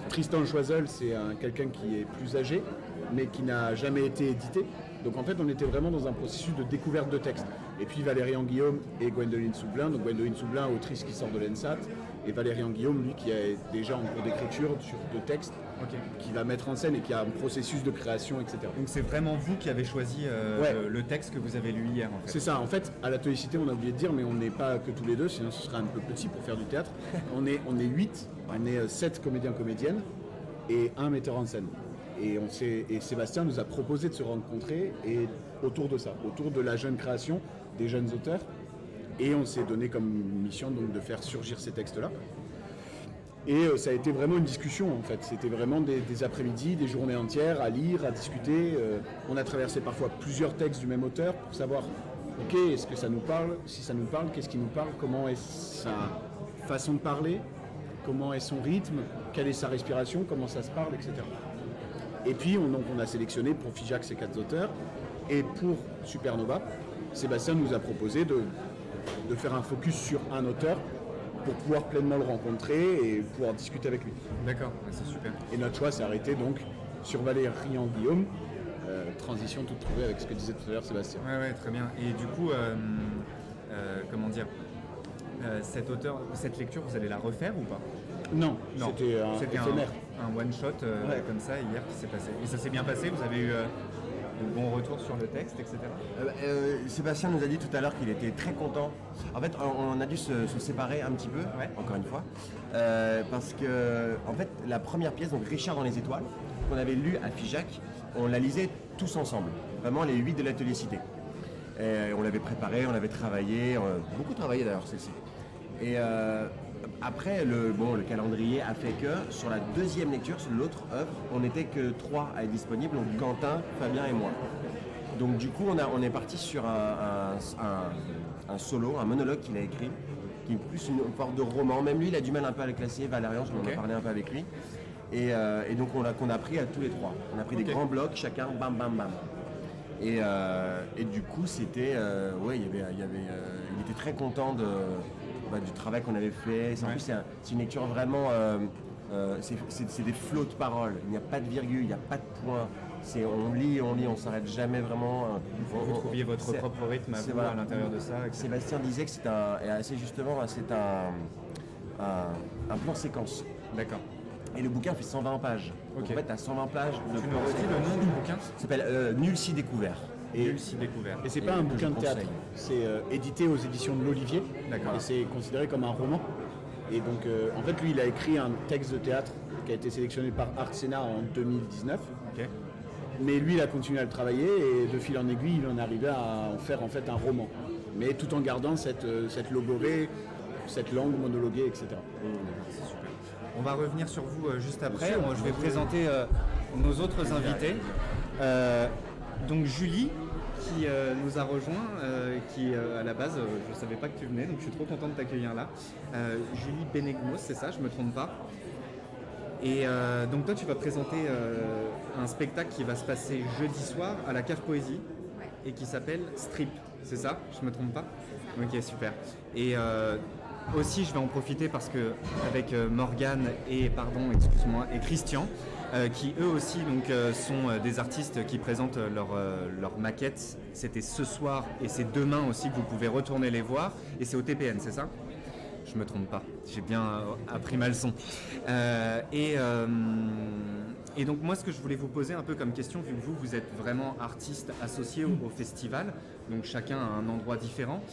Tristan Choiseul, c'est quelqu'un qui est plus âgé, mais qui n'a jamais été édité. Donc en fait, on était vraiment dans un processus de découverte de textes. Et puis Valérian Guillaume et Gwendoline Soublin. Donc Gwendoline Soublin, autrice qui sort de l'ENSAT, et Valérian Guillaume, lui, qui est déjà en cours d'écriture de textes, qui va mettre en scène et qui a un processus de création, etc. Donc c'est vraiment vous qui avez choisi le texte que vous avez lu hier en fait. C'est ça, en fait, à l'Atelier Cité, on a oublié de dire, mais on n'est pas que tous les deux, sinon ce serait un peu petit pour faire du théâtre. On est 8, on est 7 comédiens-comédiennes et un metteur en scène. Et Sébastien nous a proposé de se rencontrer et autour de ça, autour de la jeune création des jeunes auteurs. Et on s'est donné comme mission donc, de faire surgir ces textes-là. Et ça a été vraiment une discussion en fait. C'était vraiment des après-midi, des journées entières à lire, à discuter. On a traversé parfois plusieurs textes du même auteur pour savoir, ok, est-ce que ça nous parle? Si ça nous parle, qu'est-ce qui nous parle? Comment est sa façon de parler? Comment est son rythme? Quelle est sa respiration? Comment ça se parle, etc. Et puis on a sélectionné pour Figeac ces 4 auteurs. Et pour Supernova, Sébastien nous a proposé de faire un focus sur un auteur pour pouvoir pleinement le rencontrer et pouvoir discuter avec lui. D'accord, c'est super. Et notre choix s'est arrêté donc sur Valérian Guillaume, transition toute trouvée avec ce que disait tout à l'heure Sébastien. Ouais, très bien. Et du coup, comment dire, cette lecture, vous allez la refaire ou pas? Non, c'était éphémère. Un one-shot comme ça hier qui s'est passé. Et ça s'est bien passé? Vous avez eu de bons retours sur le texte, etc. Sébastien nous a dit tout à l'heure qu'il était très content. En fait, on a dû se séparer un petit peu, encore une fois, parce que en fait, la première pièce, donc Richard dans les étoiles, qu'on avait lu à Figeac, on la lisait tous ensemble, vraiment les 8 de l'Atelier Cité. Et on l'avait préparé, on l'avait travaillé, beaucoup travaillé d'ailleurs celle-ci. Et après, le calendrier a fait que sur la deuxième lecture, sur l'autre œuvre, on n'était que 3 à être disponibles, donc Quentin, Fabien et moi. Donc du coup, on est parti sur un solo, un monologue qu'il a écrit, qui est plus une sorte de roman. Même lui, il a du mal un peu à le classer. Valérian, je m'en ai parlé un peu avec lui. Et donc qu'on a pris à tous les 3. On a pris des grands blocs, chacun, bam, bam, bam. Et du coup, c'était, il était très content du travail qu'on avait fait. En plus, c'est une lecture vraiment, c'est des flots de paroles. Il n'y a pas de virgule, il n'y a pas de point. On lit, on s'arrête jamais vraiment. Vous trouviez votre propre rythme à l'intérieur de ça. Sébastien disait que et assez justement, c'est un plan séquence. D'accord. Et le bouquin fait 120 pages. Okay. Donc, en fait, tu as 120 pages de Tu nous redis le nom du bouquin? Ça s'appelle Nul si découvert. Nul si découvert. Et c'est pas un bouquin de théâtre, c'est édité aux éditions de l'Olivier. D'accord. Et c'est considéré comme un roman. Et donc, en fait, lui, il a écrit un texte de théâtre qui a été sélectionné par Artsena en 2019. Ok. Mais lui, il a continué à le travailler et de fil en aiguille, il en est arrivé à en faire en fait un roman. Mais tout en gardant cette logorée, cette langue monologuée, etc. C'est super. On va revenir sur vous juste après. Moi, je vais présenter nos autres invités. Donc Julie, qui nous a rejoint, qui à la base, je ne savais pas que tu venais, donc je suis trop content de t'accueillir là. Julie Benegmos, c'est ça, je ne me trompe pas. Et donc toi, tu vas présenter un spectacle qui va se passer jeudi soir à la Cave Poésie et qui s'appelle Strip, c'est ça? Je ne me trompe pas? Ok, super. Et aussi, je vais en profiter parce que avec Morgane et Christian, qui eux aussi donc, sont des artistes qui présentent leur maquette. C'était ce soir et c'est demain aussi que vous pouvez retourner les voir. Et c'est au TPN, c'est ça? Je me trompe pas, j'ai bien appris ma leçon. Et donc moi, ce que je voulais vous poser un peu comme question, vu que vous êtes vraiment artiste associé au festival, donc chacun à un endroit différent,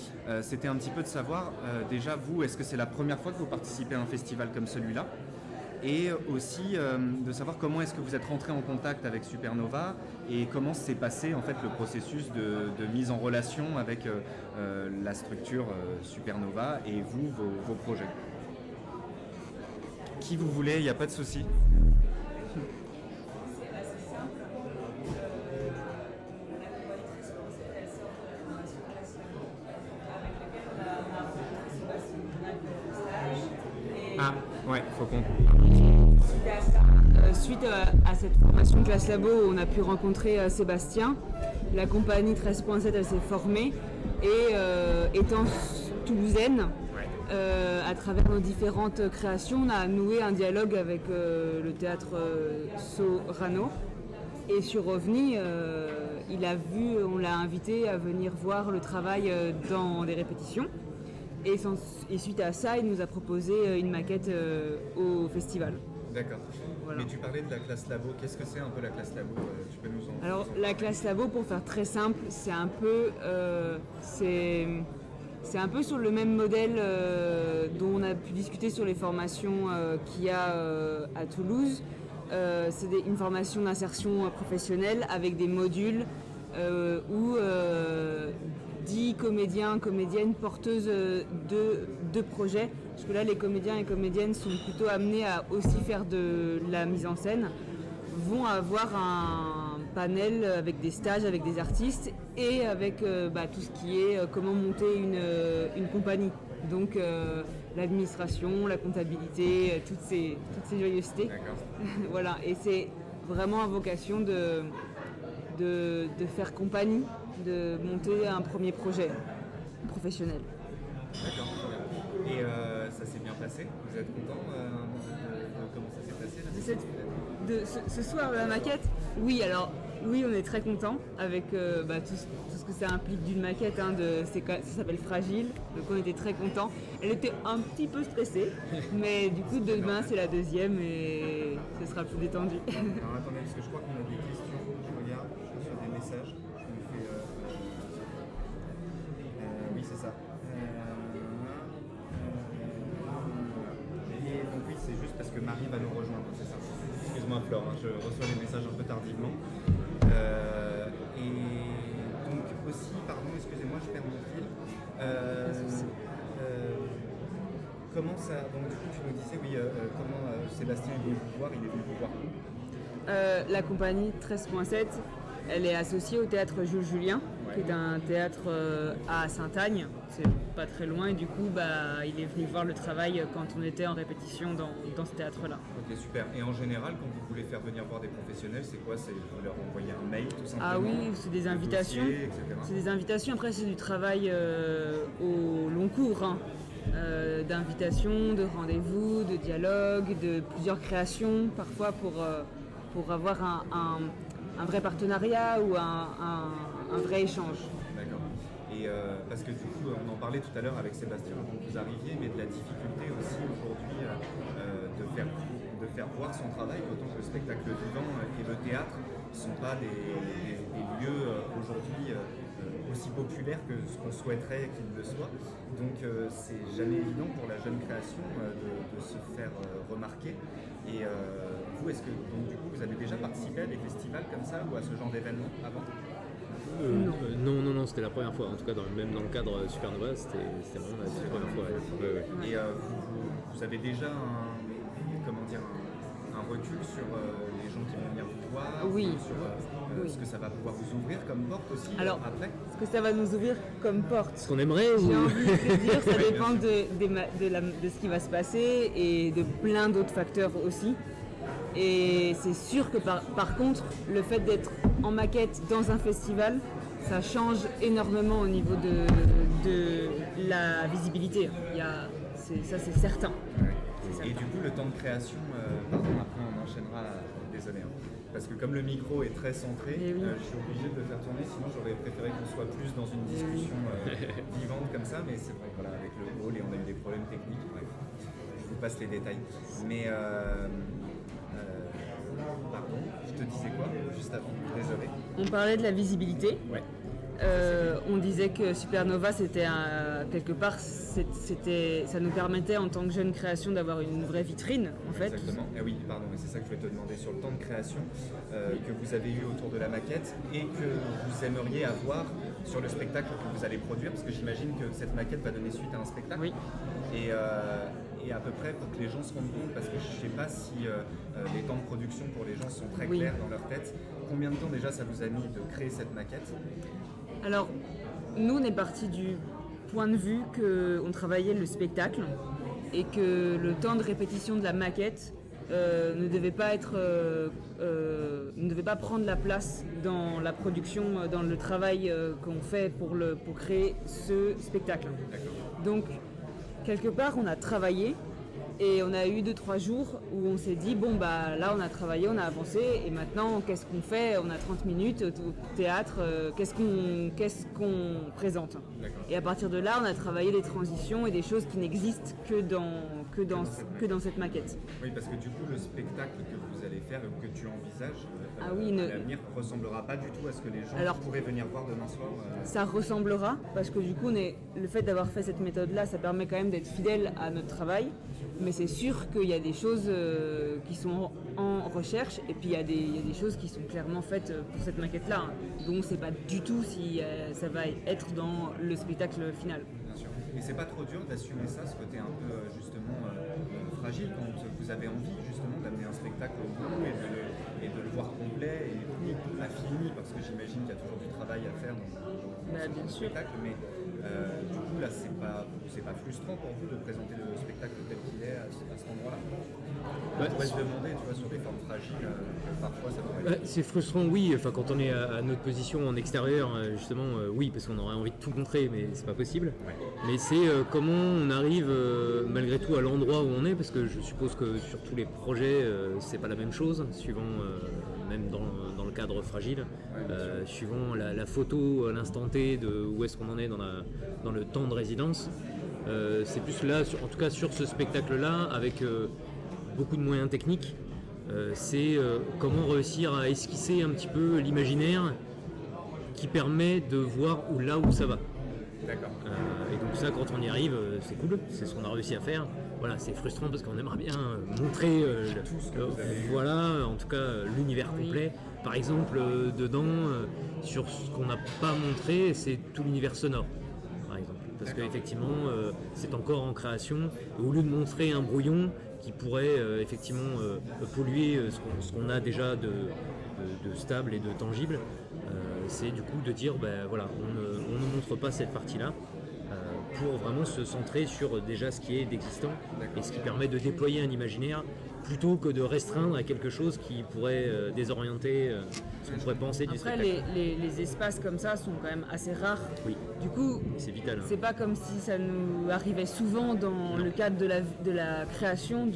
c'était un petit peu de savoir, déjà vous, est-ce que c'est la première fois que vous participez à un festival comme celui-là? Et aussi de savoir comment est-ce que vous êtes rentré en contact avec Supernova et comment s'est passé en fait le processus de mise en relation avec la structure Supernova et vous, vos projets. Qui vous voulez, il n'y a pas de souci. Ah, ouais, faut qu'on... Suite à cette formation Classe Labo, on a pu rencontrer Sébastien. La compagnie 13.7, elle s'est formée et étant toulousaine, à travers nos différentes créations, on a noué un dialogue avec le théâtre Sorano. Et sur OVNI, on l'a invité à venir voir le travail dans des répétitions. Et suite à ça, il nous a proposé une maquette au festival. D'accord. Voilà. Mais tu parlais de la classe labo. Qu'est-ce que c'est un peu la classe labo? Tu peux nous en Alors la classe labo, pour faire très simple, c'est un peu sur le même modèle dont on a pu discuter sur les formations qu'il y a à Toulouse. C'est une formation d'insertion professionnelle avec des modules où 10 comédiens, comédiennes porteuses de projets. Parce que là, les comédiens et comédiennes sont plutôt amenés à aussi faire de la mise en scène, vont avoir un panel avec des stages, avec des artistes et avec tout ce qui est comment monter une compagnie. Donc l'administration, la comptabilité, toutes ces joyeusetés. Voilà, et c'est vraiment à vocation de faire compagnie, de monter un premier projet professionnel. D'accord. Et ça s'est bien passé? Vous êtes content de comment ça s'est passé Ce soir, la maquette? Oui, on est très content avec tout ce que ça implique d'une maquette. Ça s'appelle Fragile, donc on était très contents. Elle était un petit peu stressée, mais du coup demain c'est la deuxième et ce sera plus détendu. Alors attendez, parce que je crois qu'on a des questions. Je regarde sur des messages. Je me fais. Oui, c'est ça. Et donc oui, c'est juste parce que Marie va nous rejoindre, c'est ça. Excuse-moi Flore, je reçois les messages un peu tardivement. Et donc aussi, pardon, excusez-moi, je perds mon fil. Comment ça... Donc du coup tu nous disais, oui, comment Sébastien est venu vous voir, il est venu vous voir où? La compagnie 13.7, elle est associée au théâtre Jules Julien, qui est un théâtre à Saint-Agne, c'est pas très loin, et du coup il est venu voir le travail quand on était en répétition dans ce théâtre-là. Ok, super. Et en général, quand vous voulez faire venir voir des professionnels, c'est quoi? C'est vous leur envoyer un mail tout simplement? Ah oui, c'est des invitations. Dossier, etc. C'est des invitations, après c'est du travail au long cours, d'invitations, de rendez-vous, de dialogue, de plusieurs créations, parfois pour avoir un vrai partenariat ou un vrai échange. D'accord. Et parce que du coup, on en parlait tout à l'heure avec Sébastien avant que vous arriviez, mais de la difficulté aussi aujourd'hui de faire voir son travail, autant que le spectacle vivant et le théâtre ne sont pas des lieux aujourd'hui aussi populaires que ce qu'on souhaiterait qu'ils le soient. Donc c'est jamais évident pour la jeune création de se faire remarquer. Et vous, est-ce que donc, du coup vous avez déjà participé à des festivals comme ça ou à ce genre d'événements avant? Non, c'était la première fois. En tout cas, même dans le cadre Supernova, c'était vraiment la première fois. Ouais. Et vous avez déjà un recul sur les gens qui vont venir vous voir, Oui. sur ce que ça va pouvoir vous ouvrir comme porte aussi après? Ce que ça va nous ouvrir comme porte, Ce qu'on aimerait ou... j'ai envie de te dire, ça dépend de ce qui va se passer et de plein d'autres facteurs aussi. Et c'est sûr que par contre, le fait d'être en maquette dans un festival, ça change énormément au niveau de la visibilité. Ça c'est certain. Et du coup, le temps de création, pardon, après on enchaînera, désolé, parce que comme le micro est très centré, Oui. je suis obligé de le faire tourner, sinon j'aurais préféré qu'on soit plus dans une discussion vivante comme ça, mais c'est vrai, voilà, avec le hall et on a eu des problèmes techniques, bref, je vous passe les détails. Mais, pardon, je te disais quoi, juste avant, désolé. On parlait de la visibilité. Ouais. On disait que Supernova, c'était quelque part, ça nous permettait en tant que jeune création d'avoir une vraie vitrine, en fait. Exactement. Ah oui, pardon, mais c'est ça que je voulais te demander sur le temps de création que vous avez eu autour de la maquette et que vous aimeriez avoir sur le spectacle que vous allez produire, parce que j'imagine que cette maquette va donner suite à un spectacle. Oui. Et à peu près pour que les gens se rendent compte, parce que je ne sais pas si les temps de production pour les gens sont très clairs dans leur tête. Combien de temps déjà ça vous a mis de créer cette maquette? Alors, nous, on est parti du point de vue qu'on travaillait le spectacle et que le temps de répétition de la maquette ne devait pas prendre la place dans la production, dans le travail qu'on fait pour créer ce spectacle. Donc, quelque part, on a travaillé et on a eu 2-3 jours où on s'est dit, bon, bah là, on a travaillé, on a avancé et maintenant, qu'est-ce qu'on fait ? On a 30 minutes au théâtre, qu'est-ce qu'on présente ? Et à partir de là, on a travaillé des transitions et des choses qui n'existent que dans cette maquette. Oui, parce que du coup, le spectacle que vous allez faire ou que tu envisages à l'avenir ne ressemblera pas du tout à ce que les gens pourraient venir voir demain soir. Ça ressemblera, parce que du coup, le fait d'avoir fait cette méthode-là, ça permet quand même d'être fidèle à notre travail. Mais c'est sûr qu'il y a des choses qui sont en recherche et puis il y a des choses qui sont clairement faites pour cette maquette-là, dont on ne sait pas du tout si ça va être dans le spectacle final. Bien sûr. Et c'est pas trop dur d'assumer ça, ce côté un peu justement fragile, quand vous avez envie justement d'amener un spectacle au bout et de le voir complet et pas fini, parce que j'imagine qu'il y a toujours du travail à faire dans ce spectacle, mais du coup là c'est pas frustrant pour vous de présenter le spectacle tel qu'il est à cet endroit-là. On pourrait se demander, tu vois, sur des formes fragiles, que parfois ça pourrait être... C'est frustrant, oui, enfin, quand on est à notre position en extérieur, justement, oui, parce qu'on aurait envie de tout montrer, mais c'est pas possible. Ouais. Mais c'est comment on arrive malgré tout à l'endroit où on est, parce que je suppose que sur tous les projets, c'est pas la même chose, suivant, même dans le cadre fragile, suivant la photo à l'instant T de où est-ce qu'on en est dans le temps de résidence. C'est plus là, en tout cas sur ce spectacle-là, avec beaucoup de moyens techniques, c'est comment réussir à esquisser un petit peu l'imaginaire qui permet de voir là où ça va. D'accord. Et donc ça, quand on y arrive, c'est cool, c'est ce qu'on a réussi à faire. Voilà, c'est frustrant parce qu'on aimerait bien montrer voilà, en tout cas l'univers complet. Par exemple, dedans, sur ce qu'on n'a pas montré, c'est tout l'univers sonore. Parce qu'effectivement, c'est encore en création. Au lieu de montrer un brouillon qui pourrait effectivement polluer ce qu'on a déjà de stable et de tangible, c'est du coup de dire, voilà, on ne montre pas cette partie-là pour vraiment se centrer sur déjà ce qui est d'existant et ce qui permet de déployer un imaginaire plutôt que de restreindre à quelque chose qui pourrait désorienter ce qu'on pourrait penser du spectacle. Après, les espaces comme ça sont quand même assez rares. Oui. Du coup, c'est vital. C'est pas comme si ça nous arrivait souvent dans le cadre de la création.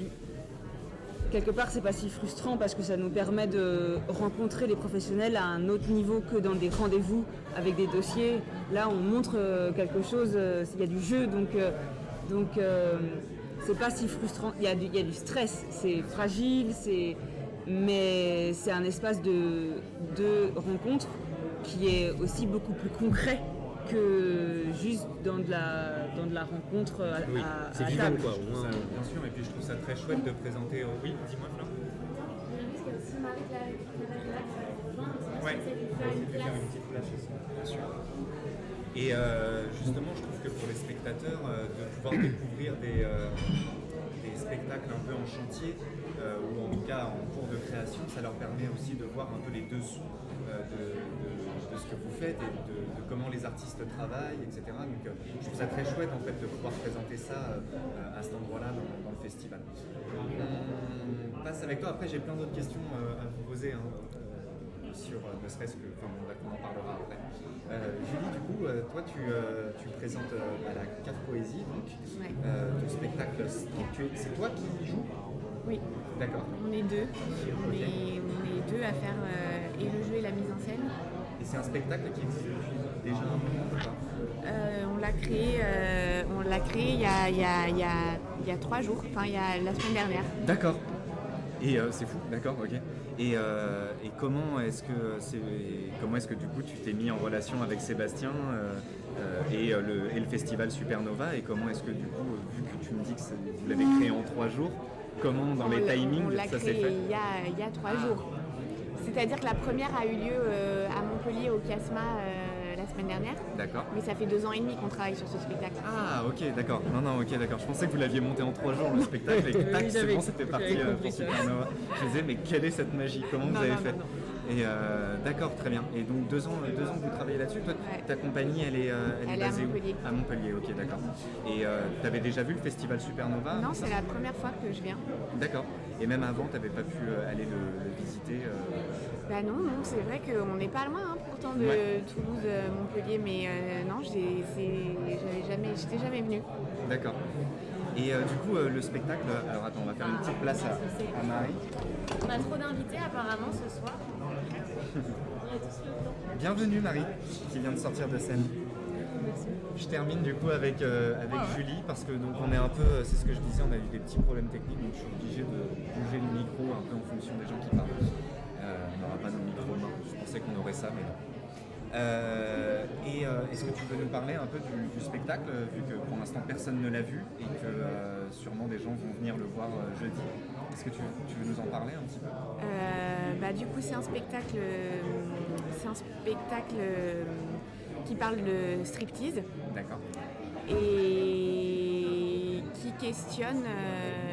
Quelque part, c'est pas si frustrant parce que ça nous permet de rencontrer les professionnels à un autre niveau que dans des rendez-vous avec des dossiers. Là, on montre quelque chose, il y a du jeu, donc c'est pas si frustrant. Il y a du stress, c'est fragile, mais c'est un espace de rencontre qui est aussi beaucoup plus concret que juste dans de la rencontre à c'est à vivant, table. quoi. Au moins, bien sûr, et puis je trouve ça très chouette de présenter... Oui, dis-moi Flo. Parce que si Marie Claire Ouais, une petite place aussi, bien sûr. Et justement, je trouve que pour les spectateurs, de pouvoir découvrir des spectacles un peu en chantier, ou en tout cas en cours de création, ça leur permet aussi de voir un peu les dessous de ce que vous faites et de comment les artistes travaillent, etc. Donc je trouve ça très chouette en fait de pouvoir présenter ça à cet endroit-là dans le festival. On passe avec toi, après j'ai plein d'autres questions à vous poser. Sur ne serait-ce que, enfin on en parlera après. Julie, du coup, toi tu présentes à la Cave Poésie, donc ton spectacle, c'est toi qui joues ? Oui. D'accord. On est deux. On est deux à faire et le jeu et la mise en scène. Et c'est un spectacle qui existe depuis déjà un moment ou pas ? On l'a créé il y a 3 jours, enfin il y a la semaine dernière. D'accord. Et c'est fou, d'accord, ok. Et comment est-ce que du coup tu t'es mis en relation avec Sébastien et le festival Supernova, et comment est-ce que du coup, vu que tu me dis que vous l'avez créé en 3 jours, comment dans les timings ça s'est fait ? Il y a 3 jours. C'est-à-dire que la première a eu lieu à Montpellier au Chiasma la semaine semaine dernière. D'accord. Mais ça fait 2 ans et demi qu'on travaille sur ce spectacle. Ah, ok, d'accord. Non, ok, d'accord. Je pensais que vous l'aviez monté en 3 jours le spectacle et que tac, c'est bon, c'était parti pour Supernova. Je me disais, mais quelle est cette magie? Comment vous avez fait? Et d'accord, très bien. Et donc 2 ans que vous travaillez là-dessus. Toi, ta compagnie, elle est basée à Montpellier. À Montpellier, ok, d'accord. Et tu avais déjà vu le festival Supernova? Non, c'est la première fois que je viens. D'accord. Et même avant, tu n'avais pas pu aller le visiter Bah non, c'est vrai qu'on n'est pas loin pourtant de Toulouse, Montpellier, mais non, j'étais jamais venue. D'accord. Et du coup, le spectacle, alors attends, on va faire une petite place à Marie. On a trop d'invités apparemment ce soir. Bienvenue Marie, qui vient de sortir de scène. Je termine du coup avec Julie parce que donc on est un peu, c'est ce que je disais, on a eu des petits problèmes techniques donc je suis obligé de bouger le micro un peu en fonction des gens qui parlent. On n'aura pas nos micros mains, je pensais qu'on aurait ça mais non. Est-ce que tu peux nous parler un peu du spectacle vu que pour l'instant personne ne l'a vu et que sûrement des gens vont venir le voir jeudi. Est-ce que tu veux nous en parler un petit peu? Du coup c'est un spectacle qui parle de striptease. D'accord. Et qui questionne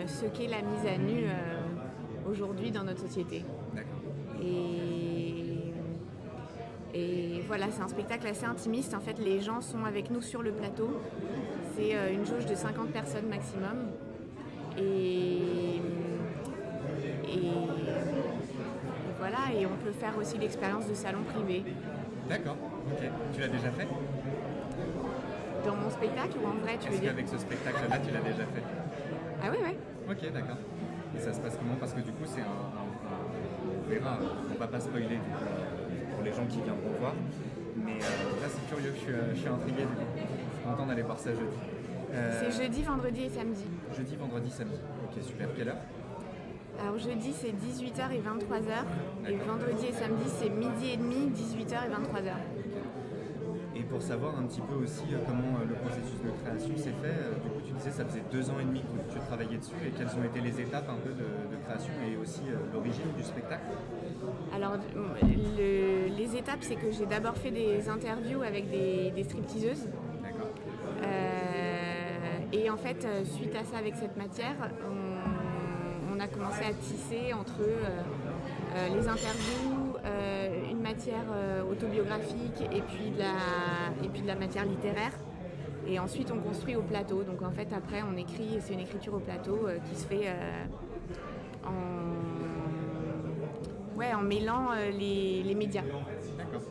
ce qu'est la mise à nu aujourd'hui dans notre société. D'accord. Et voilà, c'est un spectacle assez intimiste. En fait, les gens sont avec nous sur le plateau. C'est une jauge de 50 personnes maximum. Et voilà, et on peut faire aussi l'expérience de salon privé. D'accord, ok. Tu l'as déjà fait? Dans mon spectacle ou en vrai, tu veux dire? Est-ce qu'avec ce spectacle-là, tu l'as déjà fait? Ah oui. Ok, d'accord. Et ça se passe comment? Parce que du coup, c'est on verra, on va pas spoiler du coup, pour les gens qui viendront voir. Mais là, c'est curieux, je suis intrigué du coup. Je suis content d'aller voir ça jeudi. C'est jeudi, vendredi et samedi. Jeudi, vendredi, samedi. Ok, super. Quelle heure? Alors jeudi, c'est 18h et 23h. Et vendredi et samedi, c'est midi et demi, 18h et 23h. Et pour savoir un petit peu aussi comment le processus de création s'est fait, du coup tu disais ça faisait 2 ans et demi que tu travaillais dessus et quelles ont été les étapes un peu de création et aussi l'origine du spectacle? Alors les étapes, c'est que j'ai d'abord fait des interviews avec des stripteaseuses. D'accord. Et en fait, suite à ça, avec cette matière, on a commencé à tisser entre les interviews, une matière autobiographique et puis de la matière littéraire. Et ensuite, on construit au plateau. Donc en fait, après, on écrit, et c'est une écriture au plateau qui se fait en mêlant les médias. D'accord.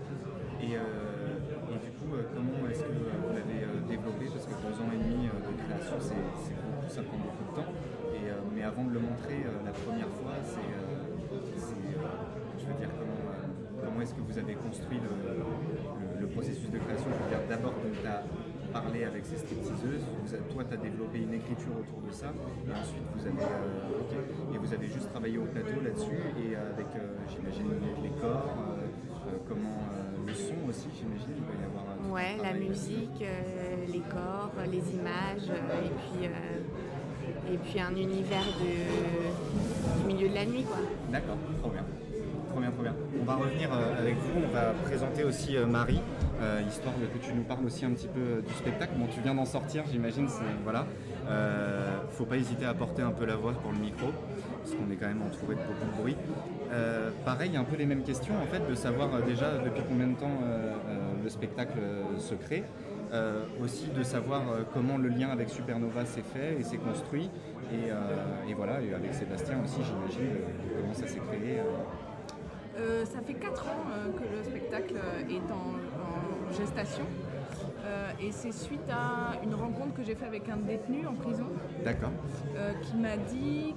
Et du coup, comment est-ce que vous l'avez développé? Parce que 2 ans et demi de création, c'est beaucoup, ça prend beaucoup de temps. Mais avant de le montrer la première fois, je veux dire, comment est-ce que vous avez construit le processus de création? Je veux dire, d'abord, tu as parlé avec ces stripteaseuses, toi, tu as développé une écriture autour de ça, et ensuite, vous avez juste travaillé au plateau là-dessus, et avec, j'imagine, les corps, comment le son aussi, j'imagine, il doit y avoir la musique, les corps, les images, et puis un univers du milieu de la nuit, quoi. D'accord, trop bien. Trop bien. On va revenir avec vous, on va présenter aussi Marie, histoire que tu nous parles aussi un petit peu du spectacle. Bon, tu viens d'en sortir, j'imagine, voilà. Faut pas hésiter à porter un peu la voix pour le micro, parce qu'on est quand même entouré de beaucoup de bruit. Pareil, un peu les mêmes questions, en fait, de savoir déjà depuis combien de temps le spectacle se crée. Aussi de savoir comment le lien avec Supernova s'est fait et s'est construit. Et voilà, et avec Sébastien aussi, j'imagine, comment ça s'est créé. Ça fait 4 ans que le spectacle est en gestation et c'est suite à une rencontre que j'ai faite avec un détenu en prison. D'accord. Qui m'a dit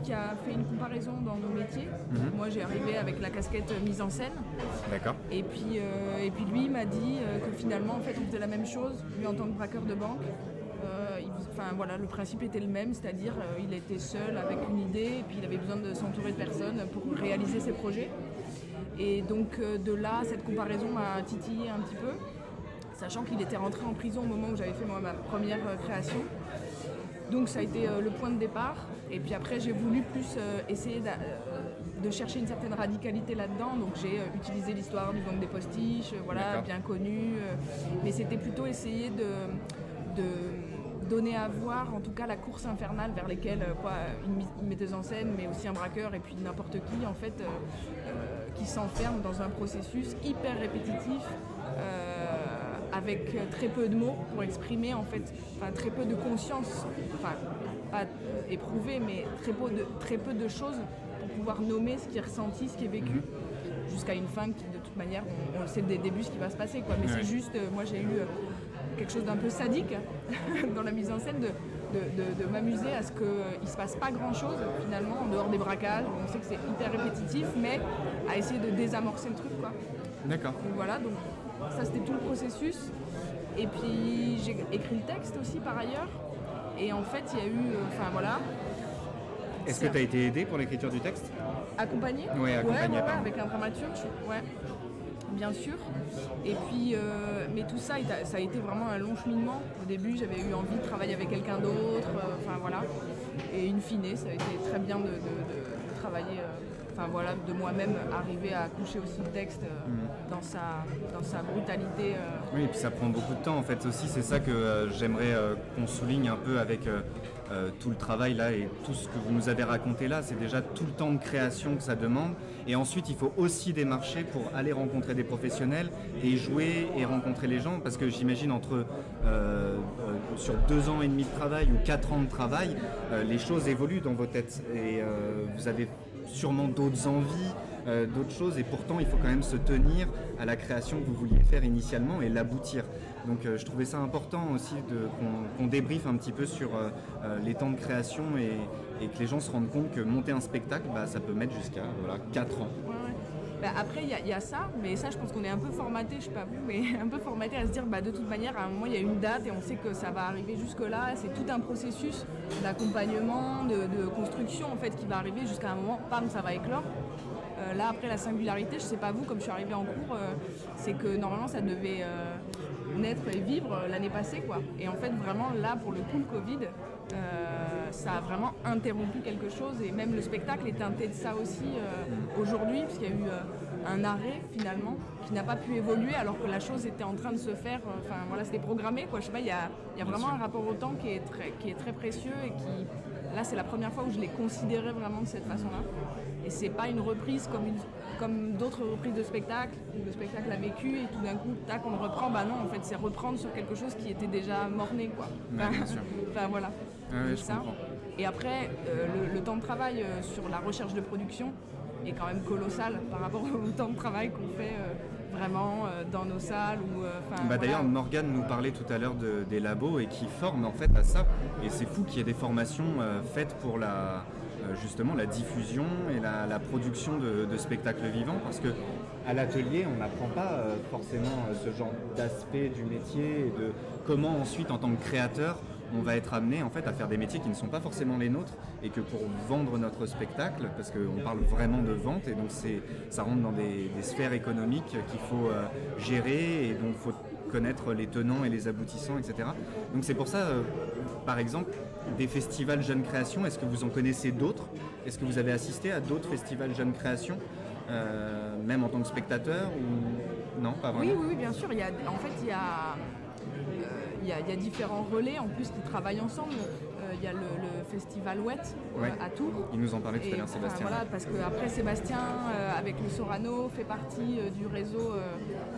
qui a fait une comparaison dans nos métiers. Moi j'ai arrivé avec la casquette mise en scène. D'accord. Et puis lui m'a dit que finalement en fait on faisait la même chose, lui en tant que braqueur de banque. Le principe était le même, c'est-à-dire il était seul avec une idée et puis il avait besoin de s'entourer de personnes pour réaliser ses projets. Et donc de là, cette comparaison m'a titillé un petit peu, sachant qu'il était rentré en prison au moment où j'avais fait ma première création. Donc ça a été le point de départ. Et puis après, j'ai voulu plus essayer de chercher une certaine radicalité là-dedans. Donc j'ai utilisé l'histoire du gang des postiches, voilà, bien connue. Mais c'était plutôt essayer de donner à voir, en tout cas, la course infernale vers lesquelles une metteuse en scène, mais aussi un braqueur et puis n'importe qui, en fait, qui s'enferme dans un processus hyper répétitif, avec très peu de mots pour exprimer, en fait, très peu de conscience, pas éprouvé, mais très peu de choses pour pouvoir nommer ce qui est ressenti, ce qui est vécu, jusqu'à une fin qui, de toute manière, on le sait dès le début ce qui va se passer, quoi. Mais c'est juste, moi j'ai eu quelque chose d'un peu sadique dans la mise en scène, de m'amuser à ce qu'il ne se passe pas grand-chose, finalement, en dehors des braquages. On sait que c'est hyper répétitif, mais à essayer de désamorcer le truc, quoi. D'accord. Donc voilà, donc ça c'était tout le processus. Et puis j'ai écrit le texte aussi par ailleurs. Et en fait, il y a eu, Est-ce que tu as été aidé pour l'écriture du texte? Accompagné? Oui, accompagné. Ouais, avec un dramaturge, ouais, bien sûr. Et puis, mais tout ça, ça a été vraiment un long cheminement. Au début, j'avais eu envie de travailler avec quelqu'un d'autre, voilà. Et in fine, ça a été très bien de travailler, de moi-même arriver à coucher aussi le texte dans sa brutalité. Oui, et puis ça prend beaucoup de temps en fait aussi, c'est ça que j'aimerais qu'on souligne un peu avec tout le travail là et tout ce que vous nous avez raconté là, c'est déjà tout le temps de création que ça demande, et ensuite il faut aussi démarcher pour aller rencontrer des professionnels et jouer et rencontrer les gens, parce que j'imagine sur 2 ans et demi de travail ou 4 ans de travail, les choses évoluent dans vos têtes et vous avez sûrement d'autres envies, d'autres choses, et pourtant il faut quand même se tenir à la création que vous vouliez faire initialement et l'aboutir. Donc je trouvais ça important aussi qu'on débriefe un petit peu sur les temps de création et que les gens se rendent compte que monter un spectacle, ça peut mettre jusqu'à 4 ans. Ouais. Après il y a ça, mais ça je pense qu'on est un peu formaté, je sais pas vous, mais un peu formaté à se dire de toute manière à un moment il y a une date et on sait que ça va arriver jusque là, c'est tout un processus d'accompagnement, de construction en fait qui va arriver jusqu'à un moment, bam, ça va éclore. Là après la singularité, je sais pas vous, comme je suis arrivée en cours, c'est que normalement ça devait naître et vivre l'année passée, quoi. Et en fait vraiment là pour le coup le Covid, ça a vraiment interrompu quelque chose, et même le spectacle est teinté de ça aussi aujourd'hui, puisqu'il y a eu un arrêt finalement qui n'a pas pu évoluer alors que la chose était en train de se faire, c'était programmé, quoi. Je sais pas, il y a vraiment un rapport au temps qui est très précieux, et qui, là c'est la première fois où je l'ai considéré vraiment de cette façon-là, et c'est pas une reprise comme d'autres reprises de spectacle où le spectacle a vécu et tout d'un coup tac on le reprend, non en fait c'est reprendre sur quelque chose qui était déjà mort-né, quoi. Ouais, bien sûr. Voilà. Ouais, je comprends. Et après le temps de travail sur la recherche de production est quand même colossal par rapport au temps de travail qu'on fait vraiment dans nos salles. D'ailleurs, Morgane nous parlait tout à l'heure des labos et qui forment en fait à ça. Et c'est fou qu'il y ait des formations faites pour justement la diffusion et la production de spectacles vivants, parce que à l'atelier, on n'apprend pas forcément ce genre d'aspect du métier et de comment ensuite, en tant que créateur, on va être amené en fait à faire des métiers qui ne sont pas forcément les nôtres, et que pour vendre notre spectacle, parce qu'on parle vraiment de vente, et donc ça rentre dans des sphères économiques qu'il faut gérer, et donc il faut connaître les tenants et les aboutissants, etc. Donc c'est pour ça, par exemple, des festivals jeunes créations, est-ce que vous en connaissez d'autres? Est-ce que vous avez assisté à d'autres festivals jeunes créations, même en tant que spectateur, ou non, pas vraiment? Oui, bien sûr. Il y a différents relais en plus qui travaillent ensemble. Il y a le festival WET à Tours. Il nous en parlait tout à l'heure, Sébastien. Voilà, parce qu'après Sébastien, avec le Sorano, fait partie du réseau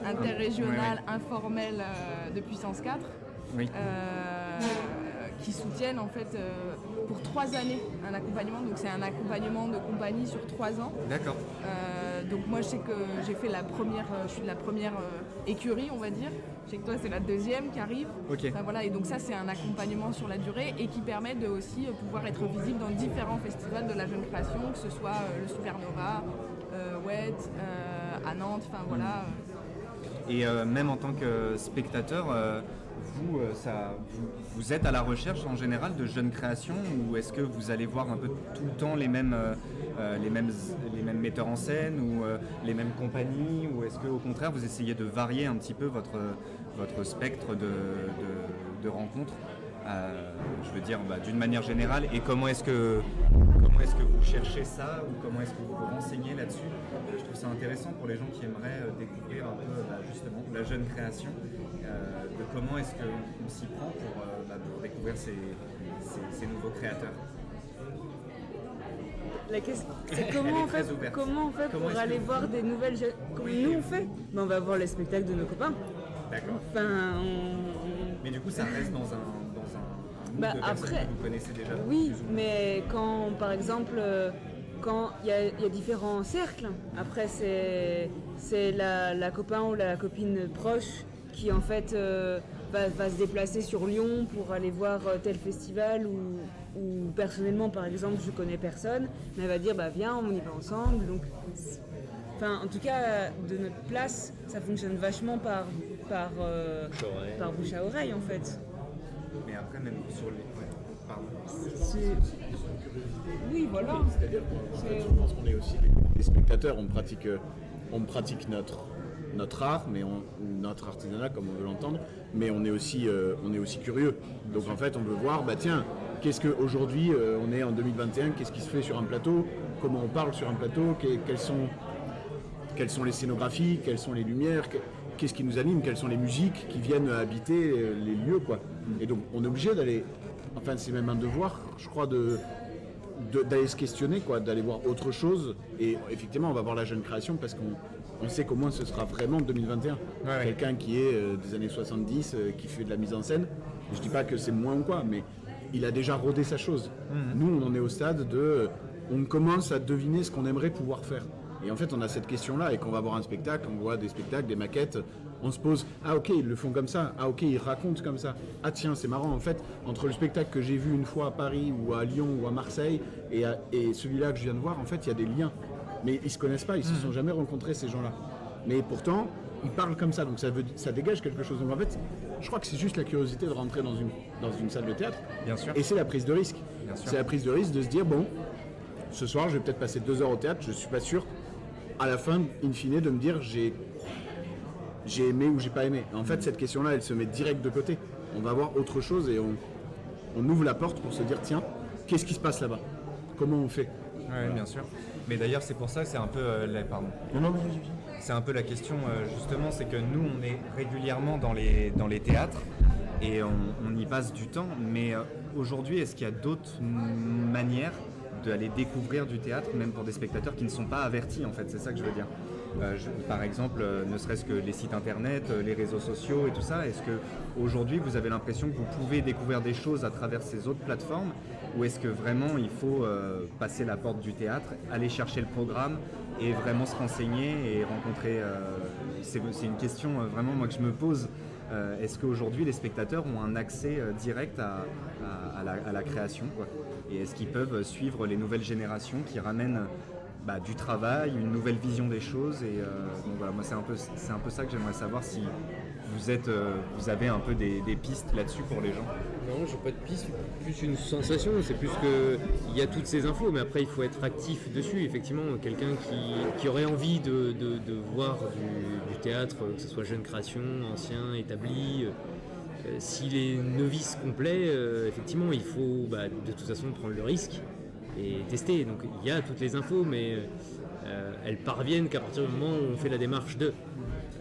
interrégional informel de Puissance 4. Oui. Qui soutiennent en fait pour 3 années un accompagnement. Donc c'est un accompagnement de compagnie sur 3 ans. D'accord. Donc moi je sais que j'ai fait je suis de la première écurie, on va dire. Je sais que toi c'est la deuxième qui arrive. Okay. Et donc ça c'est un accompagnement sur la durée et qui permet de aussi pouvoir être visible dans différents festivals de la jeune création, que ce soit le Supernova, WET, à Nantes, voilà. Et même en tant que spectateur, vous êtes à la recherche en général de jeunes créations, ou est-ce que vous allez voir un peu tout le temps les mêmes metteurs en scène ou les mêmes compagnies, ou est-ce qu'au contraire vous essayez de varier un petit peu votre spectre de rencontres? je veux dire d'une manière générale, et comment est-ce que vous cherchez ça ou comment est-ce que vous vous renseignez là-dessus. Je trouve ça intéressant pour les gens qui aimeraient découvrir un peu justement la jeune création, de comment est-ce qu'on s'y prend pour découvrir ces nouveaux créateurs. La question, c'est comment on fait pour aller voir des nouvelles jeunes. Comment nous on fait? On va voir les spectacles de nos copains. D'accord. Mais du coup, ça reste dans un mood de personnes après, que vous connaissez déjà. Oui, mais quand, par exemple, quand il y a différents cercles, après c'est la copain ou la copine proche qui en fait va se déplacer sur Lyon pour aller voir tel festival ou personnellement par exemple je connais personne, mais elle va dire viens on y va ensemble. Donc, en tout cas de notre place ça fonctionne vachement par bouche à oreille en fait. Mais après même sur les... Pardon. Oui voilà. C'est-à-dire je pense qu'on est aussi des spectateurs, on pratique notre art, mais notre artisanat comme on veut l'entendre, mais on est aussi curieux. Donc en fait on veut voir, tiens, qu'est-ce qu'aujourd'hui, on est en 2021, qu'est-ce qui se fait sur un plateau, comment on parle sur un plateau, quelles sont les scénographies, quelles sont les lumières, qu'est-ce qui nous anime, quelles sont les musiques qui viennent habiter les lieux, quoi. Et donc on est obligé d'aller, enfin c'est même un devoir, je crois, d'aller se questionner, quoi, d'aller voir autre chose. Et effectivement on va voir la jeune création parce qu'on sait qu'au moins ce sera vraiment 2021. Ouais. Quelqu'un qui est des années 70, qui fait de la mise en scène, je dis pas que c'est moins ou quoi, mais il a déjà rodé sa chose. Nous on en est au stade on commence à deviner ce qu'on aimerait pouvoir faire. Et en fait on a cette question-là, et quand on va voir un spectacle, on voit des spectacles, des maquettes, on se pose, ah ok ils le font comme ça, ah ok ils racontent comme ça, ah tiens c'est marrant en fait, entre le spectacle que j'ai vu une fois à Paris ou à Lyon ou à Marseille et celui-là que je viens de voir, en fait il y a des liens. Mais ils se connaissent pas, ils se sont jamais rencontrés ces gens-là. Mais pourtant, ils parlent comme ça, donc ça dégage quelque chose. Donc en fait, je crois que c'est juste la curiosité de rentrer dans une salle de théâtre. Bien sûr. Et c'est la prise de risque. C'est la prise de risque de se dire, bon, ce soir je vais peut-être passer 2 heures au théâtre, je suis pas sûr, à la fin, in fine, de me dire j'ai aimé ou j'ai pas aimé. En fait, cette question-là, elle se met direct de côté. On va voir autre chose et on ouvre la porte pour se dire, tiens, qu'est-ce qui se passe là-bas? Comment on fait? Oui, bien sûr. Mais d'ailleurs, c'est pour ça que c'est un peu... C'est un peu la question, justement, c'est que nous, on est régulièrement dans les théâtres et on y passe du temps. Mais aujourd'hui, est-ce qu'il y a d'autres manières d'aller découvrir du théâtre, même pour des spectateurs qui ne sont pas avertis, en fait? C'est ça que je veux dire. Par exemple, ne serait-ce que les sites internet, les réseaux sociaux et tout ça, est-ce qu'aujourd'hui, vous avez l'impression que vous pouvez découvrir des choses à travers ces autres plateformes, ou est-ce que vraiment il faut passer la porte du théâtre, aller chercher le programme et vraiment se renseigner et rencontrer... c'est une question vraiment moi que je me pose. Est-ce qu'aujourd'hui les spectateurs ont un accès direct à la création, quoi, et est-ce qu'ils peuvent suivre les nouvelles générations qui ramènent du travail, une nouvelle vision des choses, et donc voilà, moi c'est un peu ça que j'aimerais savoir, si vous avez un peu des pistes là-dessus pour les gens. Non, j'ai pas de piste, plus une sensation, c'est plus que il y a toutes ces infos, mais après il faut être actif dessus. Effectivement, quelqu'un qui aurait envie de voir du théâtre, que ce soit jeune création, ancien, établi, s'il est novice complet, effectivement il faut de toute façon prendre le risque et tester. Donc il y a toutes les infos, mais elles parviennent qu'à partir du moment où on fait la démarche de. Et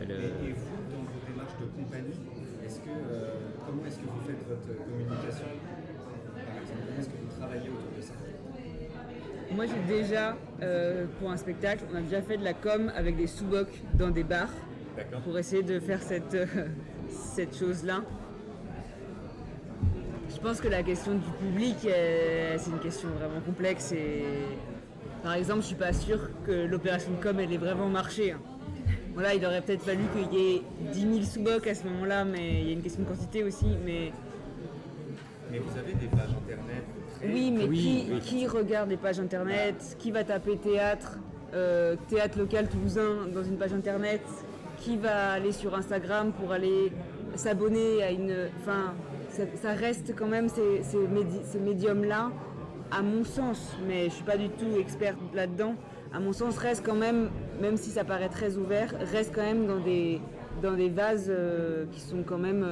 vous, dans vos démarches de compagnie, comment est-ce que vous faites votre communication, par exemple? Comment est-ce que vous travaillez autour de ça? Moi j'ai déjà, pour un spectacle, on a déjà fait de la com avec des sous-bocs dans des bars. D'accord. Pour essayer de faire cette chose-là. Je pense que la question du public, c'est une question vraiment complexe. Et par exemple, je suis pas sûre que l'opération de com elle ait vraiment marché. Voilà, il aurait peut-être fallu qu'il y ait 10 000 sous-bocs à ce moment-là, mais il y a une question de quantité aussi. Mais vous avez des pages internet? Oui, mais qui regarde les pages internet? Qui va taper théâtre local toulousain dans une page internet? Qui va aller sur Instagram pour aller s'abonner à une... Enfin, ça reste quand même ces médiums-là, à mon sens, mais je ne suis pas du tout experte là-dedans, à mon sens, reste quand même si ça paraît très ouvert, reste quand même dans des vases qui sont quand même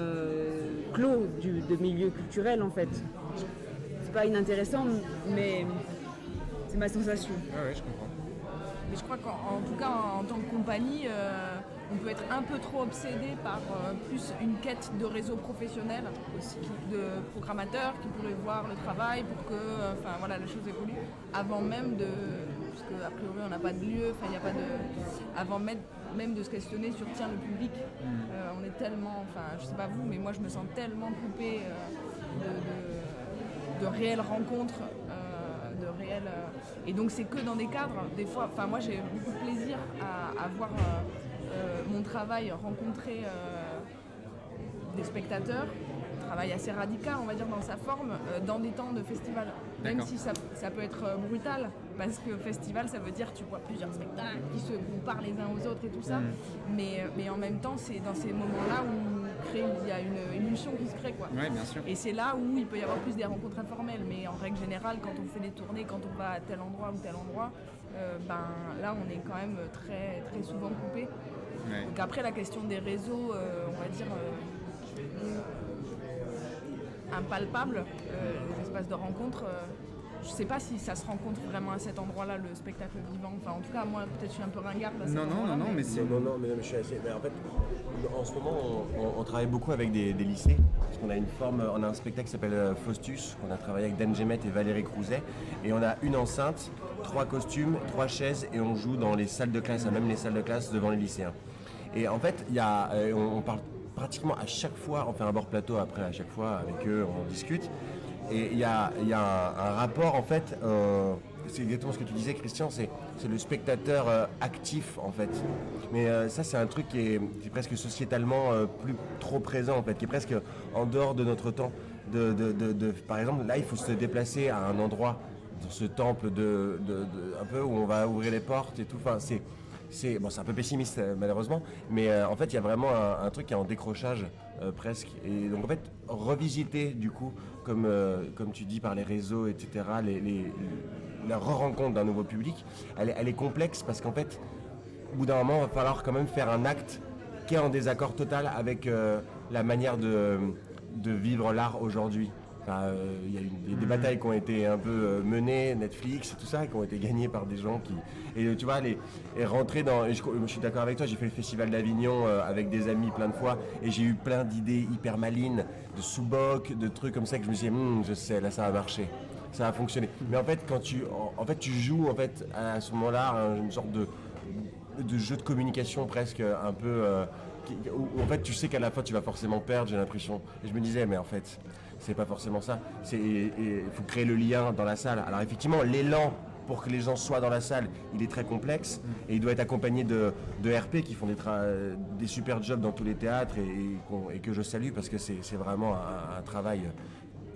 clos de milieu culturel en fait. C'est pas inintéressant, mais c'est ma sensation. Ouais, je comprends. Mais je crois qu'en tout cas, en tant que compagnie, on peut être un peu trop obsédé par plus une quête de réseau professionnel aussi, de programmateurs qui pourraient voir le travail pour que la chose évolue, avant même de... Parce qu'a priori, on n'a pas de lieu, il n'y a pas de... Avant même de se questionner sur, tiens, le public, on est tellement... je sais pas vous, mais moi, je me sens tellement coupée de réelles rencontres, et donc c'est que dans des cadres, des fois, moi j'ai beaucoup de plaisir à voir mon travail rencontrer des spectateurs, un travail assez radical on va dire dans sa forme, dans des temps de festival. Même si ça peut être brutal, parce que festival ça veut dire tu vois plusieurs spectacles qui se comparent les uns aux autres et tout ça, mais en même temps c'est dans ces moments-là où il y a une émulsion qui se crée quoi. Ouais, bien sûr. Et c'est là où il peut y avoir plus des rencontres informelles, mais en règle générale quand on fait des tournées, quand on va à tel endroit ou tel endroit, là on est quand même très, très souvent coupé. Ouais. Donc après la question des réseaux, on va dire impalpables, les espaces de rencontre, je sais pas si ça se rencontre vraiment à cet endroit-là, le spectacle vivant. En tout cas, moi, peut-être je suis un peu ringarde. Non, mais je suis assez... Mais en fait, en ce moment, on travaille beaucoup avec des lycées. Parce qu'on a on a un spectacle qui s'appelle Faustus, qu'on a travaillé avec Dan Gemet et Valérie Crouzet. Et on a une enceinte, 3 costumes, 3 chaises, et on joue dans les salles de classe, même les salles de classe devant les lycéens. Et en fait, on parle pratiquement à chaque fois, on fait un bord plateau après à chaque fois avec eux, on discute. Et il y a un rapport en fait, c'est exactement ce que tu disais Christian, c'est le spectateur actif en fait. Mais ça c'est un truc qui est presque sociétalement plus trop présent en fait, qui est presque en dehors de notre temps. Par exemple là il faut se déplacer à un endroit, dans ce temple un peu où on va ouvrir les portes et tout. Enfin, c'est un peu pessimiste malheureusement, mais en fait il y a vraiment un truc qui est en décrochage presque. Et donc en fait revisiter du coup, comme tu dis par les réseaux, etc., la re-rencontre d'un nouveau public, elle est complexe parce qu'en fait au bout d'un moment il va falloir quand même faire un acte qui est en désaccord total avec la manière de vivre l'art aujourd'hui. Il y a des batailles qui ont été un peu menées, Netflix, tout ça, qui ont été gagnées par des gens qui... Et tu vois, rentrer dans... Et je suis d'accord avec toi, j'ai fait le Festival d'Avignon avec des amis plein de fois, et j'ai eu plein d'idées hyper malines, de sous-boc, de trucs comme ça, que je me suis dit, je sais, là ça va marcher, ça va fonctionner. Mais en fait, quand tu joues en fait, à ce moment-là, une sorte de jeu de communication presque un peu... où en fait tu sais qu'à la fin tu vas forcément perdre, j'ai l'impression. Et je me disais, mais en fait... c'est pas forcément ça. Il faut créer le lien dans la salle. Alors effectivement, l'élan pour que les gens soient dans la salle, il est très complexe et il doit être accompagné de RP qui font des super jobs dans tous les théâtres et que je salue parce que c'est vraiment un travail.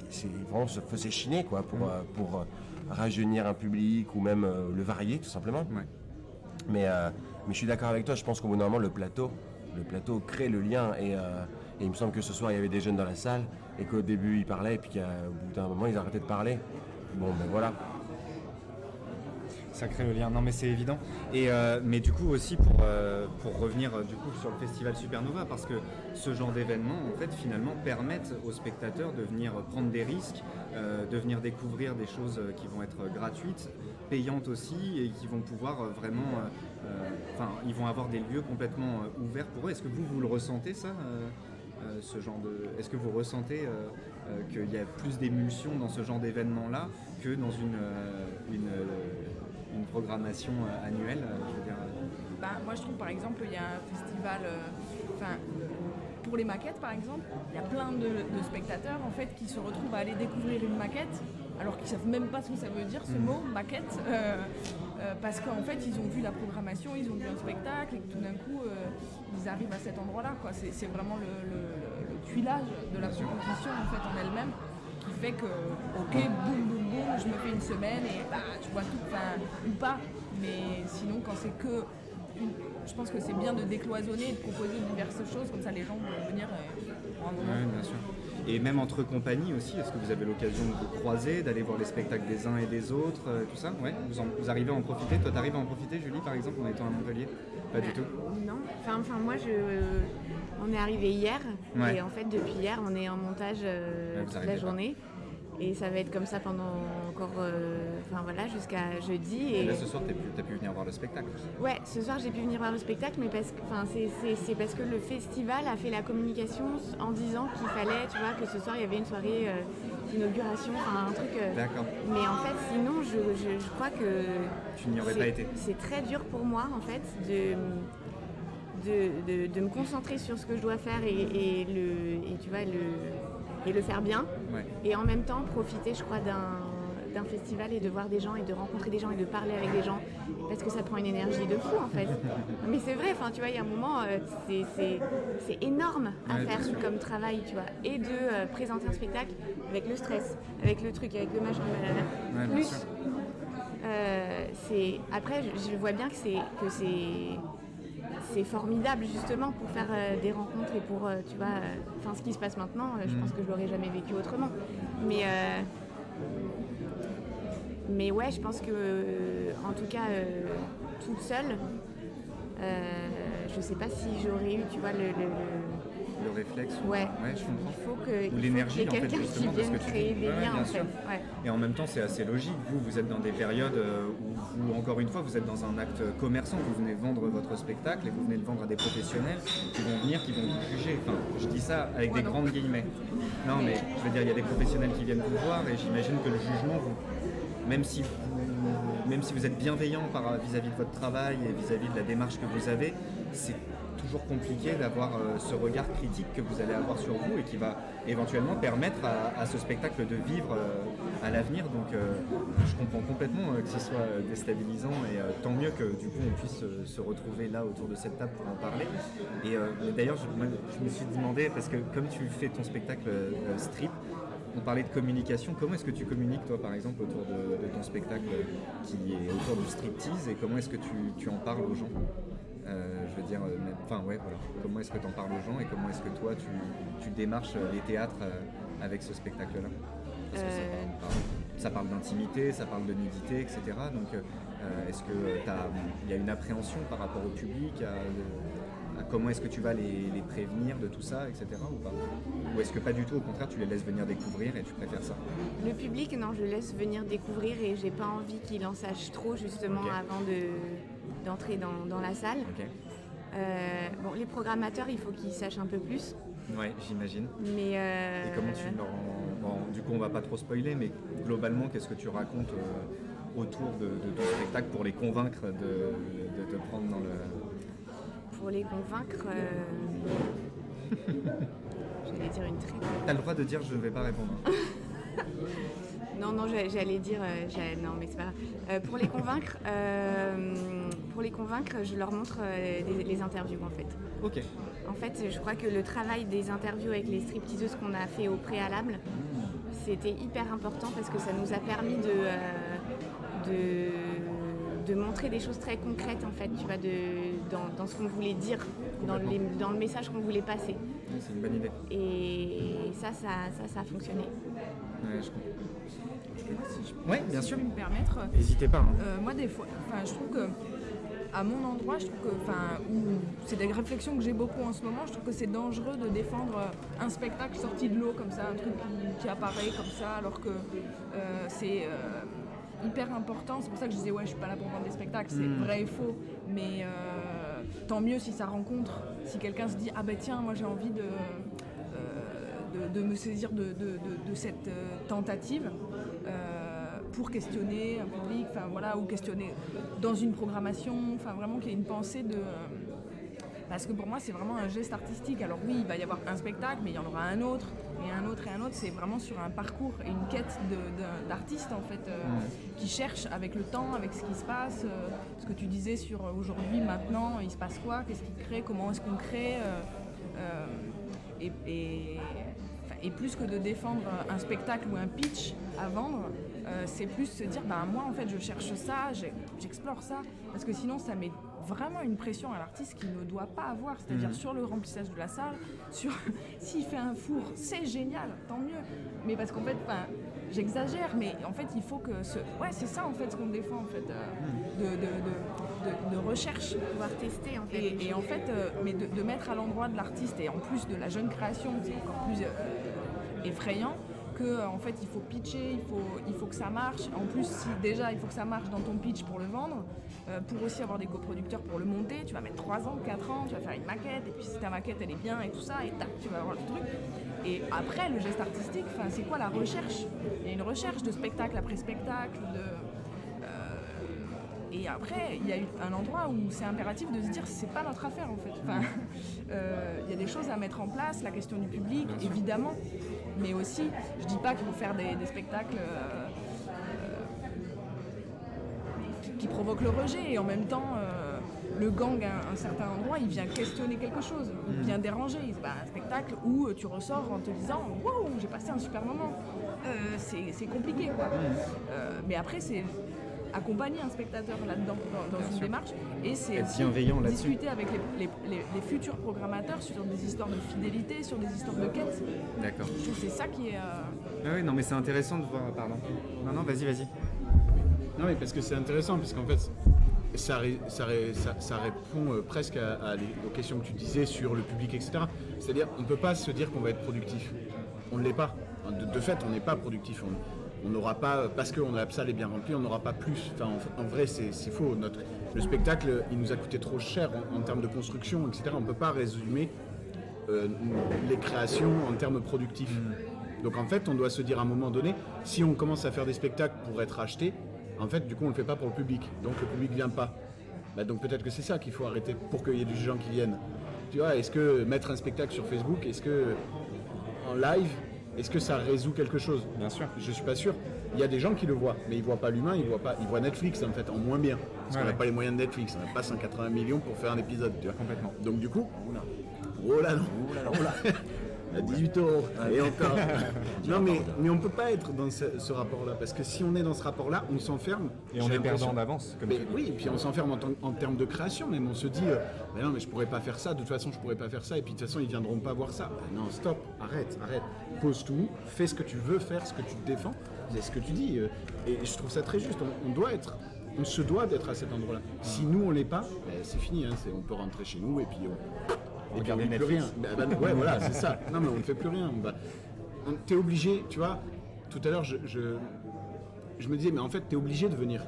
C'est vraiment se s'échiner quoi pour rajeunir un public ou même le varier tout simplement. Ouais. Mais je suis d'accord avec toi. Je pense qu'au bout d'un moment, le plateau crée le lien et il me semble que ce soir il y avait des jeunes dans la salle et qu'au début ils parlaient et puis qu'au bout d'un moment ils arrêtaient de parler. Bon ben voilà. Ça crée le lien, non mais c'est évident. Et mais du coup aussi pour revenir du coup sur le festival Supernova, parce que ce genre d'événements en fait finalement permettent aux spectateurs de venir prendre des risques, de venir découvrir des choses qui vont être gratuites, payantes aussi, et qui vont pouvoir vraiment, ils vont avoir des lieux complètement ouverts pour eux. Est-ce que vous le ressentez ça, ce genre de... Est-ce que vous ressentez qu'il y a plus d'émulsion dans ce genre d'événement-là que dans une programmation annuelle, je veux dire. Moi je trouve par exemple il y a un festival, pour les maquettes par exemple, il y a plein de spectateurs en fait qui se retrouvent à aller découvrir une maquette alors qu'ils savent même pas ce que ça veut dire ce mot maquette, parce qu'en fait ils ont vu la programmation, ils ont vu un spectacle et que tout d'un coup ils arrivent à cet endroit-là quoi. C'est vraiment le tuilage de la proposition en fait en elle-même qui fait que ok boum boum boum je me fais une semaine et tu vois tout, ou pas, mais sinon quand c'est que je pense que c'est bien de décloisonner et de proposer diverses choses comme ça les gens vont venir Ouais, bien sûr. Et même entre compagnies aussi, est-ce que vous avez l'occasion de vous croiser, d'aller voir les spectacles des uns et des autres, tout ça? Ouais, vous arrivez à en profiter? Toi, t'arrives à en profiter, Julie, par exemple, en étant à Montpellier? Pas du tout? Non, enfin moi on est arrivé hier Ouais. et en fait depuis hier on est en montage vous toute arrêtez la pas. journée et ça va être comme ça pendant encore jusqu'à jeudi Et et là, ce soir, t'as pu venir voir le spectacle. ouais, ce soir j'ai pu venir voir le spectacle mais c'est parce que le festival a fait la communication en disant qu'il fallait, tu vois, que ce soir il y avait une soirée d'inauguration, un truc D'accord. mais en fait sinon je crois que Tu n'y aurais pas été. c'est très dur pour moi en fait de me concentrer sur ce que je dois faire et le faire bien Ouais. et en même temps profiter, je crois, d'un festival et de voir des gens et de rencontrer des gens et de parler avec des gens parce que ça prend une énergie de fou en fait. Mais c'est vrai, enfin tu vois, il y a un moment c'est énorme à Ouais, faire bien sûr. comme travail, tu vois, et de présenter un spectacle avec le stress, avec le truc, avec le machin, Ouais, bien plus sûr. après je vois bien que c'est formidable justement pour faire des rencontres et pour tu vois ce qui se passe maintenant, je pense que je l'aurais jamais vécu autrement. Mais ouais, je pense que en tout cas toute seule je sais pas si j'aurais eu, tu vois, Le réflexe. ouais, Je comprends. il faut que l'énergie, il faut en fait, qu'il y ait quelqu'un qui justement, parce vienne que tu créer dis- des ouais, liens bien en fait. sûr. Ouais. Et en même temps, c'est assez logique. Vous êtes dans des périodes où, encore une fois, vous êtes dans un acte commerçant. Vous venez vendre votre spectacle et vous venez le vendre à des professionnels qui vont venir, qui vont vous juger. Enfin, je dis ça avec des grandes guillemets. Non, mais je veux dire, il y a des professionnels qui viennent vous voir et j'imagine que le jugement, même si vous êtes bienveillant vis-à-vis de votre travail et vis-à-vis de la démarche que vous avez, c'est toujours compliqué d'avoir ce regard critique que vous allez avoir sur vous et qui va éventuellement permettre à ce spectacle de vivre à l'avenir. Donc je comprends complètement que ce soit déstabilisant et tant mieux que du coup on puisse se retrouver là autour de cette table pour en parler. Et d'ailleurs je me suis demandé, parce que comme tu fais ton spectacle strip, on parlait de communication. Comment est-ce que tu communiques, toi, par exemple, autour de ton spectacle qui est autour du striptease, et comment est-ce que tu en parles aux gens? Je veux dire, voilà. Comment est-ce que tu en parles aux gens et comment est-ce que toi, tu démarches les théâtres avec ce spectacle-là? Parce que ça parle d'intimité, ça parle de nudité, etc. Donc, est-ce qu'il y a une appréhension par rapport au public, à comment est-ce que tu vas les prévenir de tout ça, etc. ou pas? Ou est-ce que pas du tout, au contraire, tu les laisses venir découvrir et tu préfères ça? Le public, non, je le laisse venir découvrir et j'ai pas envie qu'il en sache trop justement Ok. avant d'entrer dans la salle. Ok. Les programmateurs, il faut qu'ils sachent un peu plus. Ouais, j'imagine. Mais Et comment tu leur du coup, on va pas trop spoiler, mais globalement, qu'est-ce que tu racontes autour de ton spectacle pour les convaincre de te prendre dans le... pour les convaincre, j'allais dire une très... T'as le droit de dire je ne vais pas répondre. Non, j'allais dire... non, mais c'est pas grave. Pour les convaincre, je leur montre les interviews, en fait. Ok. En fait, je crois que le travail des interviews avec les stripteaseuses qu'on a fait au préalable, c'était hyper important parce que ça nous a permis de montrer des choses très concrètes, en fait, tu vois, dans ce qu'on voulait dire, dans le message qu'on voulait passer. Ouais, c'est une bonne idée. Et ça a fonctionné. Ouais, je comprends. Si je Ouais, bien sûr. peux me permettre, N'hésitez pas. Hein. moi des fois, je trouve que à mon endroit, je trouve que, où c'est des réflexions que j'ai beaucoup en ce moment, je trouve que c'est dangereux de défendre un spectacle sorti de l'eau comme ça, un truc qui apparaît comme ça, alors que c'est hyper important. C'est pour ça que je disais je suis pas là pour vendre des spectacles, c'est vrai et faux, mais tant mieux si ça rencontre, si quelqu'un se dit tiens, moi j'ai envie de me saisir de cette tentative. Pour questionner un public, ou questionner dans une programmation, vraiment qu'il y ait une pensée de... Parce que pour moi, c'est vraiment un geste artistique. Alors oui, il va y avoir un spectacle, mais il y en aura un autre, et un autre, et un autre. C'est vraiment sur un parcours et une quête d'artistes, en fait, qui cherchent avec le temps, avec ce qui se passe. Ce que tu disais sur aujourd'hui, maintenant, il se passe quoi? Qu'est-ce qui crée? Comment est-ce qu'on crée? Et plus que de défendre un spectacle ou un pitch à vendre, c'est plus se dire moi en fait je cherche ça, j'explore ça, parce que sinon ça met vraiment une pression à l'artiste qu'il ne doit pas avoir, c'est-à-dire sur le remplissage de la salle, sur s'il fait un four, c'est génial, tant mieux. Mais parce qu'en fait, j'exagère, mais en fait, il faut que c'est ça en fait ce qu'on défend en fait, de recherche. Pouvoir tester en fait. Et en fait, mais de mettre à l'endroit de l'artiste et en plus de la jeune création, c'est encore plus effrayant. En fait il faut pitcher, il faut que ça marche. En plus, si déjà il faut que ça marche dans ton pitch pour le vendre, pour aussi avoir des coproducteurs pour le monter, tu vas mettre 3 ans, 4 ans, tu vas faire une maquette, et puis si ta maquette elle est bien et tout ça, et tac, tu vas avoir le truc. Et après, le geste artistique, c'est quoi la recherche ? Il y a une recherche de spectacle après spectacle, et après, il y a un endroit où c'est impératif de se dire c'est pas notre affaire en fait. Il y a des choses à mettre en place, la question du public, évidemment, mais aussi, je dis pas qu'il faut faire des spectacles qui provoquent le rejet, et en même temps, le gang à un certain endroit, il vient questionner quelque chose, il vient déranger. C'est pas un spectacle où tu ressors en te disant « Wow, j'ai passé un super moment ». C'est compliqué, quoi. Mais après, c'est accompagner un spectateur là-dedans, dans une démarche, et c'est aussi discuter avec les futurs programmateurs sur des histoires de fidélité, sur des histoires de quête. D'accord. Je trouve que c'est ça qui est... Oui, non, mais c'est intéressant de voir... Pardon. Non, vas-y. Non, mais parce que c'est intéressant, parce qu'en fait, ça répond presque aux questions que tu disais sur le public, etc. C'est-à-dire, on ne peut pas se dire qu'on va être productif. On ne l'est pas. De fait, on n'est pas productif. On n'aura pas, parce que la salle est bien remplie, on n'aura pas plus. Enfin, en vrai, c'est faux. Le spectacle, il nous a coûté trop cher en termes de construction, etc. On ne peut pas résumer les créations en termes productifs. Donc en fait, on doit se dire à un moment donné, si on commence à faire des spectacles pour être achetés, en fait, du coup, on ne le fait pas pour le public. Donc le public ne vient pas. Donc peut-être que c'est ça qu'il faut arrêter pour qu'il y ait des gens qui viennent. Tu vois, est-ce que mettre un spectacle sur Facebook, est-ce que en live, est-ce que ça résout quelque chose ? Bien sûr. Je suis pas sûr. Il y a des gens qui le voient, mais ils voient pas l'humain, ils voient Netflix en fait, en moins bien. Parce qu'on n'a pas les moyens de Netflix, on n'a pas 180 millions pour faire un épisode, tu vois. Complètement. Donc du coup, oh là, à 18 €, et encore. Non mais on peut pas être dans ce rapport-là, parce que si on est dans ce rapport-là, on s'enferme. Et on est perdant d'avance, comme tu dis. Oui, et puis on s'enferme en termes de création, même on se dit, mais non mais je pourrais pas faire ça, de toute façon je pourrais pas faire ça, et puis de toute façon ils viendront pas voir ça. Non, stop, arrête, pose tout, fais ce que tu veux faire, ce que tu défends, c'est ce que tu dis, et je trouve ça très juste, on se doit d'être à cet endroit-là. Si nous on l'est pas, c'est fini, hein, on peut rentrer chez nous et puis on ne fait plus rien. Ouais, voilà, c'est ça. Non, mais on ne fait plus rien. T'es obligé, tu vois. Tout à l'heure, je me disais, mais en fait, t'es obligé de venir.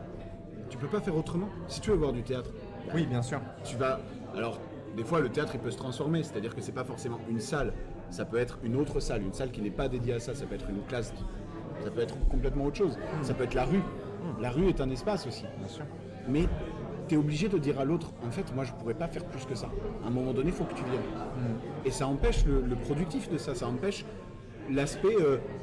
Tu peux pas faire autrement. Si tu veux voir du théâtre, oui, bien sûr. Tu vas. Alors, des fois, le théâtre, il peut se transformer. C'est-à-dire que c'est pas forcément une salle. Ça peut être une autre salle, une salle qui n'est pas dédiée à ça. Ça peut être une classe. Ça peut être complètement autre chose. Ça peut être la rue. La rue est un espace aussi. Bien sûr. Mais tu es obligé de dire à l'autre, en fait, moi je pourrais pas faire plus que ça. À un moment donné, il faut que tu viennes. Et ça empêche le productif de ça, ça empêche l'aspect,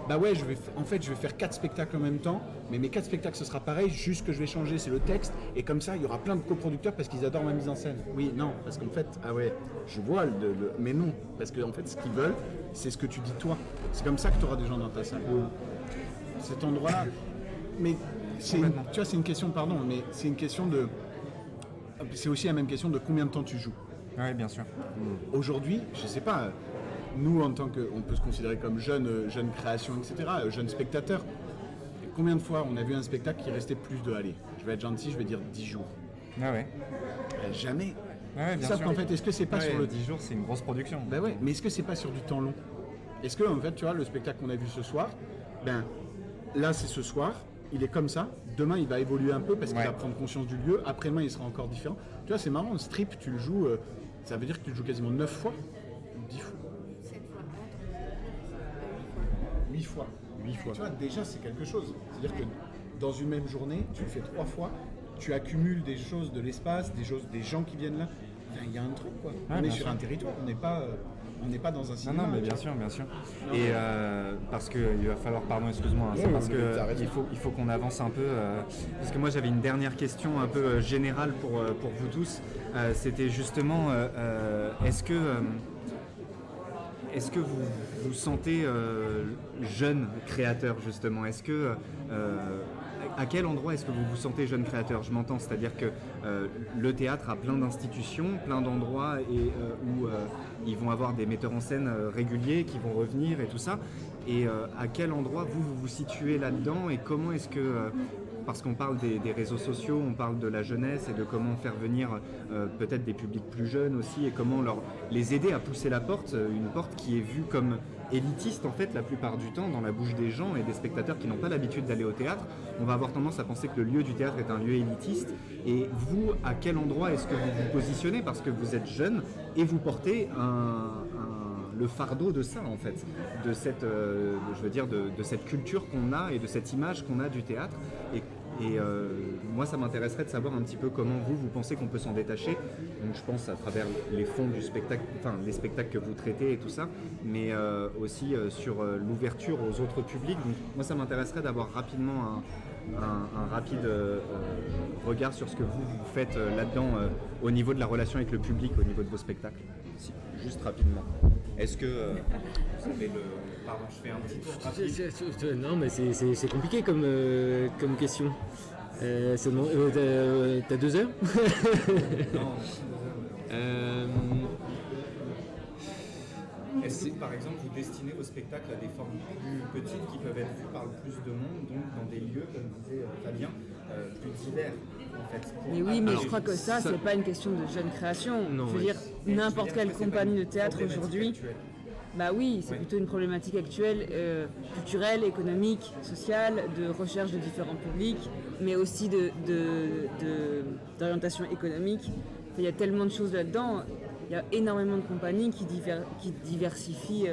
je vais faire 4 spectacles en même temps, mais mes 4 spectacles ce sera pareil, juste que je vais changer, c'est le texte, et comme ça il y aura plein de coproducteurs parce qu'ils adorent ma mise en scène. Oui, non, parce qu'en fait, je vois mais non, parce qu'en fait ce qu'ils veulent, c'est ce que tu dis toi. C'est comme ça que tu auras des gens dans ta salle. Cet endroit-là, mais tu vois, c'est une question, mais c'est une question c'est aussi la même question de combien de temps tu joues. Oui, bien sûr. Aujourd'hui, je sais pas, nous en tant que, on peut se considérer comme jeune création, etc., jeune spectateur, combien de fois on a vu un spectacle qui restait plus de, allez, je vais être gentil, je vais dire 10 jours. Ah ouais. Jamais. Ouais, bien sauf sûr. qu'en fait, est-ce que c'est pas sur le 10 jours, c'est une grosse production. Ben ouais, mais est-ce que c'est pas sur du temps long? Est-ce que en fait, tu vois, le spectacle qu'on a vu ce soir, là c'est ce soir, il est comme ça, demain il va évoluer un peu parce qu'il va prendre conscience du lieu, après-demain il sera encore différent. Tu vois, c'est marrant, le strip, tu le joues, ça veut dire que tu le joues quasiment 9 fois, 10 fois. 7 fois. 8 fois. 8 fois. Tu vois, déjà c'est quelque chose. C'est-à-dire que dans une même journée, tu le fais 3 fois, tu accumules des choses de l'espace, des gens qui viennent là. Il y a un truc quoi. On est sur un territoire, on n'est pas dans un cinéma. Non, mais bien sûr. Et parce qu'il va falloir, excuse-moi, c'est parce qu'il faut qu'on avance un peu. Parce que moi j'avais une dernière question un peu générale pour vous tous. C'était justement, est-ce que vous vous sentez jeune créateur justement? Est-ce que À quel endroit est-ce que vous vous sentez jeune créateur? Je m'entends, c'est-à-dire que le théâtre a plein d'institutions, plein d'endroits où ils vont avoir des metteurs en scène réguliers qui vont revenir et tout ça. Et à quel endroit vous vous situez là-dedans et comment est-ce que... parce qu'on parle des réseaux sociaux, on parle de la jeunesse et de comment faire venir peut-être des publics plus jeunes aussi et comment les aider à pousser la porte, une porte qui est vue comme élitiste en fait la plupart du temps dans la bouche des gens et des spectateurs qui n'ont pas l'habitude d'aller au théâtre. On va avoir tendance à penser que le lieu du théâtre est un lieu élitiste. Et vous, à quel endroit est-ce que vous vous positionnez? Parce que vous êtes jeune et vous portez le fardeau de ça en fait, de cette, de cette culture qu'on a et de cette image qu'on a du théâtre. Et moi, ça m'intéresserait de savoir un petit peu comment vous pensez qu'on peut s'en détacher. Donc, je pense à travers les fonds du spectacle, enfin les spectacles que vous traitez et tout ça, mais aussi sur l'ouverture aux autres publics. Donc, moi, ça m'intéresserait d'avoir rapidement un rapide regard sur ce que vous faites là-dedans au niveau de la relation avec le public, au niveau de vos spectacles. Si, juste rapidement. Est-ce que vous avez le... Pardon, je fais un petit tour rapide. Non, mais c'est compliqué comme question. T'as 2 heures? Non. Est-ce que, par exemple, vous destinez vos spectacles à des formes plus petites qui peuvent être vues par le plus de monde, donc dans des lieux, comme disait Fabien, plus divers en fait? Mais oui, mais je crois que ça, c'est pas une question de jeune création. Non, je veux dire, n'importe quelle compagnie de théâtre aujourd'hui... Bah oui, c'est plutôt une problématique actuelle, culturelle, économique, sociale, de recherche de différents publics, mais aussi d'orientation économique. Il y a tellement de choses là-dedans. Il y a énormément de compagnies qui diversifient,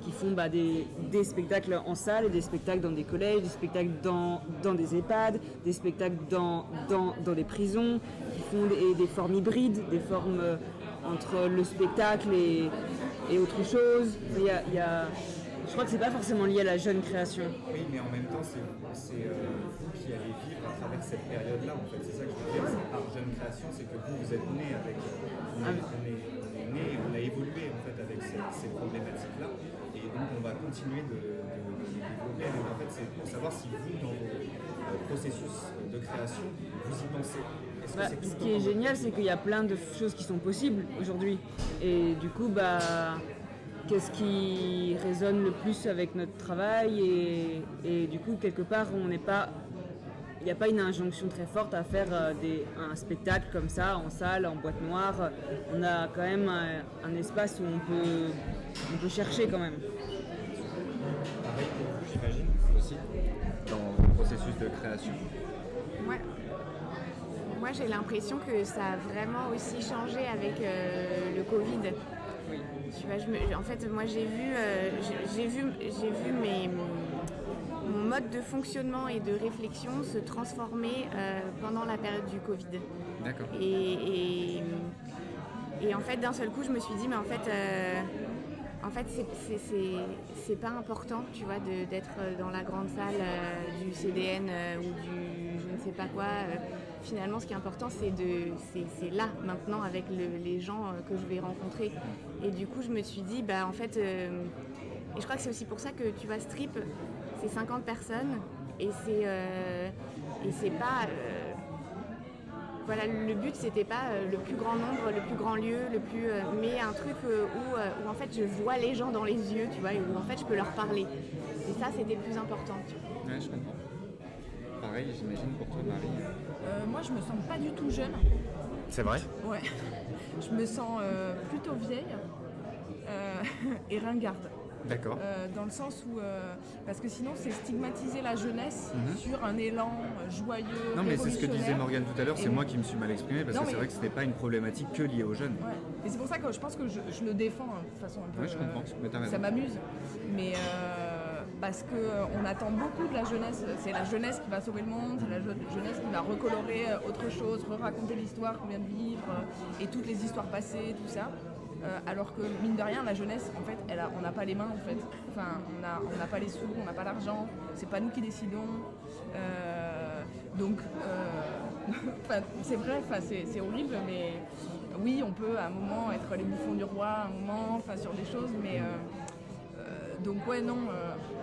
qui font des spectacles en salle, des spectacles dans des collèges, des spectacles dans des EHPAD, des spectacles dans des prisons, qui font des formes hybrides, des formes entre le spectacle et autre chose. Je crois que c'est pas forcément lié à la jeune création. Oui, mais en même temps, c'est vous qui allez vivre à travers cette période-là. En fait, c'est ça que je veux dire. C'est par jeune création, c'est que vous êtes né avec, on est né, on a évolué en fait avec ces problématiques-là, et donc on va continuer de les développer. Donc en fait, c'est pour savoir si vous, dans vos processus de création, vous y pensez. Ce qui est génial, c'est qu'il y a plein de choses qui sont possibles aujourd'hui. Et du coup, qu'est-ce qui résonne le plus avec notre travail et du coup, quelque part, il n'y a pas une injonction très forte à faire un spectacle comme ça, en salle, en boîte noire. On a quand même un espace où on peut chercher quand même. Pareil pour vous, j'imagine, aussi, dans le processus de création. Ouais. Moi, j'ai l'impression que ça a vraiment aussi changé avec le Covid. Oui. Tu vois, en fait, moi, j'ai vu mon mode de fonctionnement et de réflexion se transformer pendant la période du Covid. D'accord. Et en fait, d'un seul coup, je me suis dit, mais en fait, c'est pas important, tu vois, d'être dans la grande salle du CDN ou du je ne sais pas quoi. Finalement, ce qui est important, c'est là, maintenant, avec les gens que je vais rencontrer. Et du coup, je me suis dit, en fait, et je crois que c'est aussi pour ça que, tu vois, Strip, c'est 50 personnes, et c'est pas... voilà, le but, c'était pas le plus grand nombre, le plus grand lieu, mais un truc où, en fait, je vois les gens dans les yeux, tu vois, et où, en fait, je peux leur parler. Et ça, c'était le plus important, tu vois. Ouais, je comprends. Pareil, j'imagine pour toi, Marie. Moi, je me sens pas du tout jeune. C'est vrai? Ouais. Je me sens plutôt vieille et ringarde. D'accord. Dans le sens où... parce que sinon, c'est stigmatiser la jeunesse sur un élan joyeux, Non, mais c'est ce que disait révolutionnaire. Morgane tout à l'heure, c'est moi qui me suis mal exprimé, parce que c'est vrai que c'était pas une problématique que liée aux jeunes. Ouais. Et c'est pour ça que je pense que je le défends de façon un peu... Ouais, je comprends, mais t'as raison. Ça m'amuse. Mais parce qu'on attend beaucoup de la jeunesse. C'est la jeunesse qui va sauver le monde, c'est la jeunesse qui va recolorer autre chose, raconter l'histoire qu'on vient de vivre, et toutes les histoires passées, tout ça. Alors que, mine de rien, la jeunesse, en fait, on n'a pas les mains, en fait. Enfin, on n'a pas les sous, on n'a pas l'argent, c'est pas nous qui décidons. Donc, c'est vrai, c'est horrible, mais oui, on peut à un moment être les bouffons du roi, à un moment, sur des choses, mais Donc ouais, non.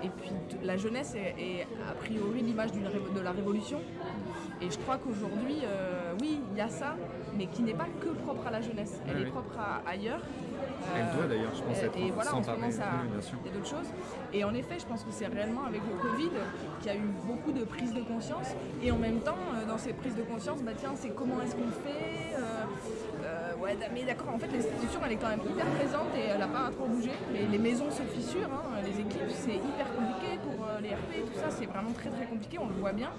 Et puis la jeunesse est a priori l'image de la révolution. Et je crois qu'aujourd'hui, oui, il y a ça, mais qui n'est pas que propre à la jeunesse. Elle est propre ailleurs. Elle doit d'ailleurs, je pense, être et voilà, on s'emparer. commence à... Oui, bien sûr. Il y a d'autres choses. Et en effet, je pense que c'est réellement avec le Covid qu'il y a eu beaucoup de prises de conscience. Et en même temps, dans ces prises de conscience, bah tiens, c'est comment est-ce qu'on fait ouais, mais d'accord, en fait, l'institution, elle est quand même hyper présente et elle n'a pas trop bougé. Mais les maisons se fissurent, hein, les équipes, c'est hyper compliqué pour les RP, tout ça, c'est vraiment très très compliqué, on le voit bien.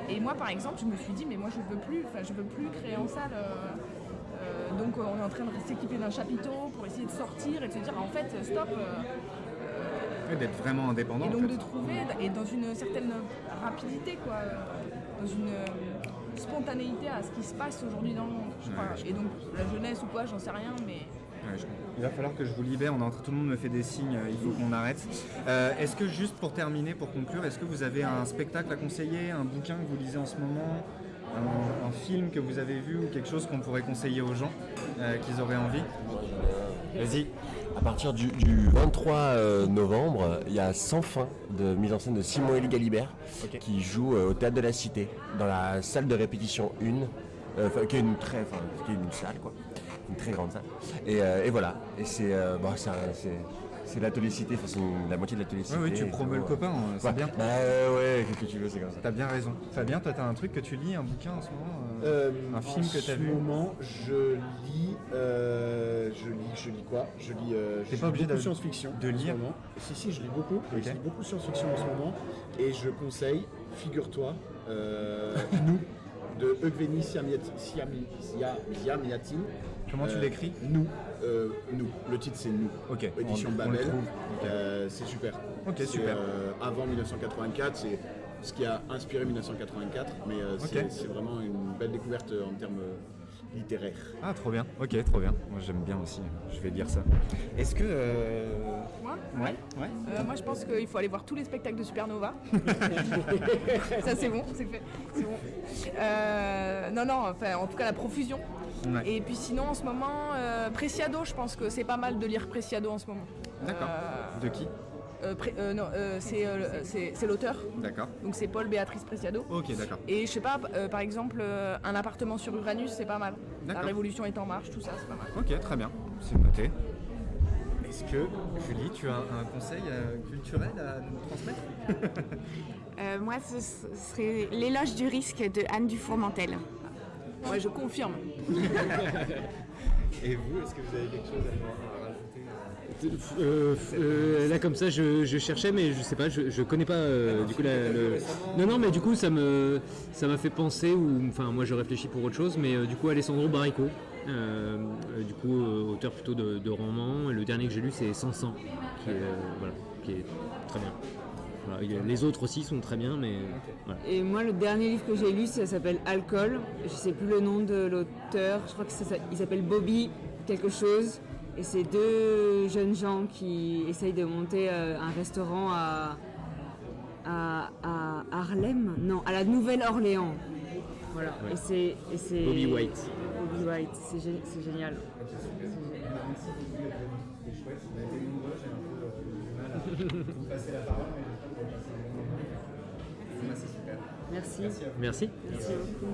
Et moi, par exemple, je me suis dit, mais moi, je veux plus créer en salle. Donc, on est en train de s'équiper d'un chapiteau pour essayer de sortir et de se dire, en fait, stop. D'être vraiment indépendant. Et donc en fait. de trouver, et dans une certaine rapidité, quoi, dans une spontanéité à ce qui se passe aujourd'hui dans le monde, je crois. Et donc, la jeunesse ou quoi, j'en sais rien, mais... Il va falloir que je vous libère, tout le monde me fait des signes, il faut qu'on arrête. Est-ce que juste pour terminer, pour conclure, est-ce que vous avez un spectacle à conseiller, un bouquin que vous lisez en ce moment, un film que vous avez vu ou quelque chose qu'on pourrait conseiller aux gens qu'ils auraient envie? Vas-y. À partir du 23 novembre, il y a Sans fin de mise en scène de Simon-Élie Galibert qui joue au Théâtre de la Cité, dans la salle de répétition 1, qui est une salle, quoi. Une très grande salle. Et voilà. Et c'est l'atelier Cité, c'est la moitié de l'atelier Cité. Oui, tu promeux le copain, c'est bien. Bah ouais, qu'est-ce que tu veux, c'est comme ça. T'as bien raison. Fabien, toi, t'as un truc que tu lis, un bouquin en ce moment, un film que t'as vu? En ce moment, je lis quoi? Je lis T'es pas obligé beaucoup de science-fiction de lire. en ce moment. Si, je lis beaucoup. Je lis beaucoup de science-fiction en ce moment. Et je conseille, figure-toi, Nous, de Eugénie Siamiatin. Comment tu l'écris? Nous. Le titre c'est Nous. Ok. Édition on Babel. le trouve. C'est super. Ok, C'est, super. avant 1984, c'est ce qui a inspiré 1984, mais c'est vraiment une belle découverte en termes littéraires. Ah, trop bien. Ok, trop bien. Moi, j'aime bien aussi. Je vais lire ça. Est-ce que... Moi Ouais. Moi, je pense qu'il faut aller voir tous les spectacles de Supernova. Ça, c'est bon, c'est fait. C'est bon. Enfin, en tout cas, la profusion. Ouais. Et puis sinon, en ce moment, Preciado, je pense que c'est pas mal de lire Preciado en ce moment. D'accord. De qui? C'est l'auteur. D'accord. Donc c'est Paul Béatrice Preciado. Ok, d'accord. Et je sais pas, par exemple, Un appartement sur Uranus, c'est pas mal. La D'accord. Révolution est en marche, tout ça, c'est pas mal. Ok, très bien. C'est noté. Est-ce que, Julie, tu as un conseil culturel à nous transmettre? Moi, ce serait L'éloge du risque de Anne Dufourmentel. Ouais, je confirme. Et vous, est-ce que vous avez quelque chose à rajouter? Là comme ça je cherchais mais je sais pas, je connais pas du coup Non mais du coup ça m'a fait penser, enfin moi je réfléchis pour autre chose, mais du coup Alessandro Baricco, du coup auteur plutôt de romans, et le dernier que j'ai lu c'est Sansan qui est très bien. Voilà, les autres aussi sont très bien, mais voilà. Et moi, le dernier livre que j'ai lu, ça s'appelle Alcool. Je sais plus le nom de l'auteur. Je crois il s'appelle Bobby quelque chose. Et c'est deux jeunes gens qui essayent de monter un restaurant à Harlem, non, à la Nouvelle-Orléans. Voilà. Ouais. Et c'est Bobby White. Bobby White, c'est génial. C'est super. Merci. Merci. Merci beaucoup.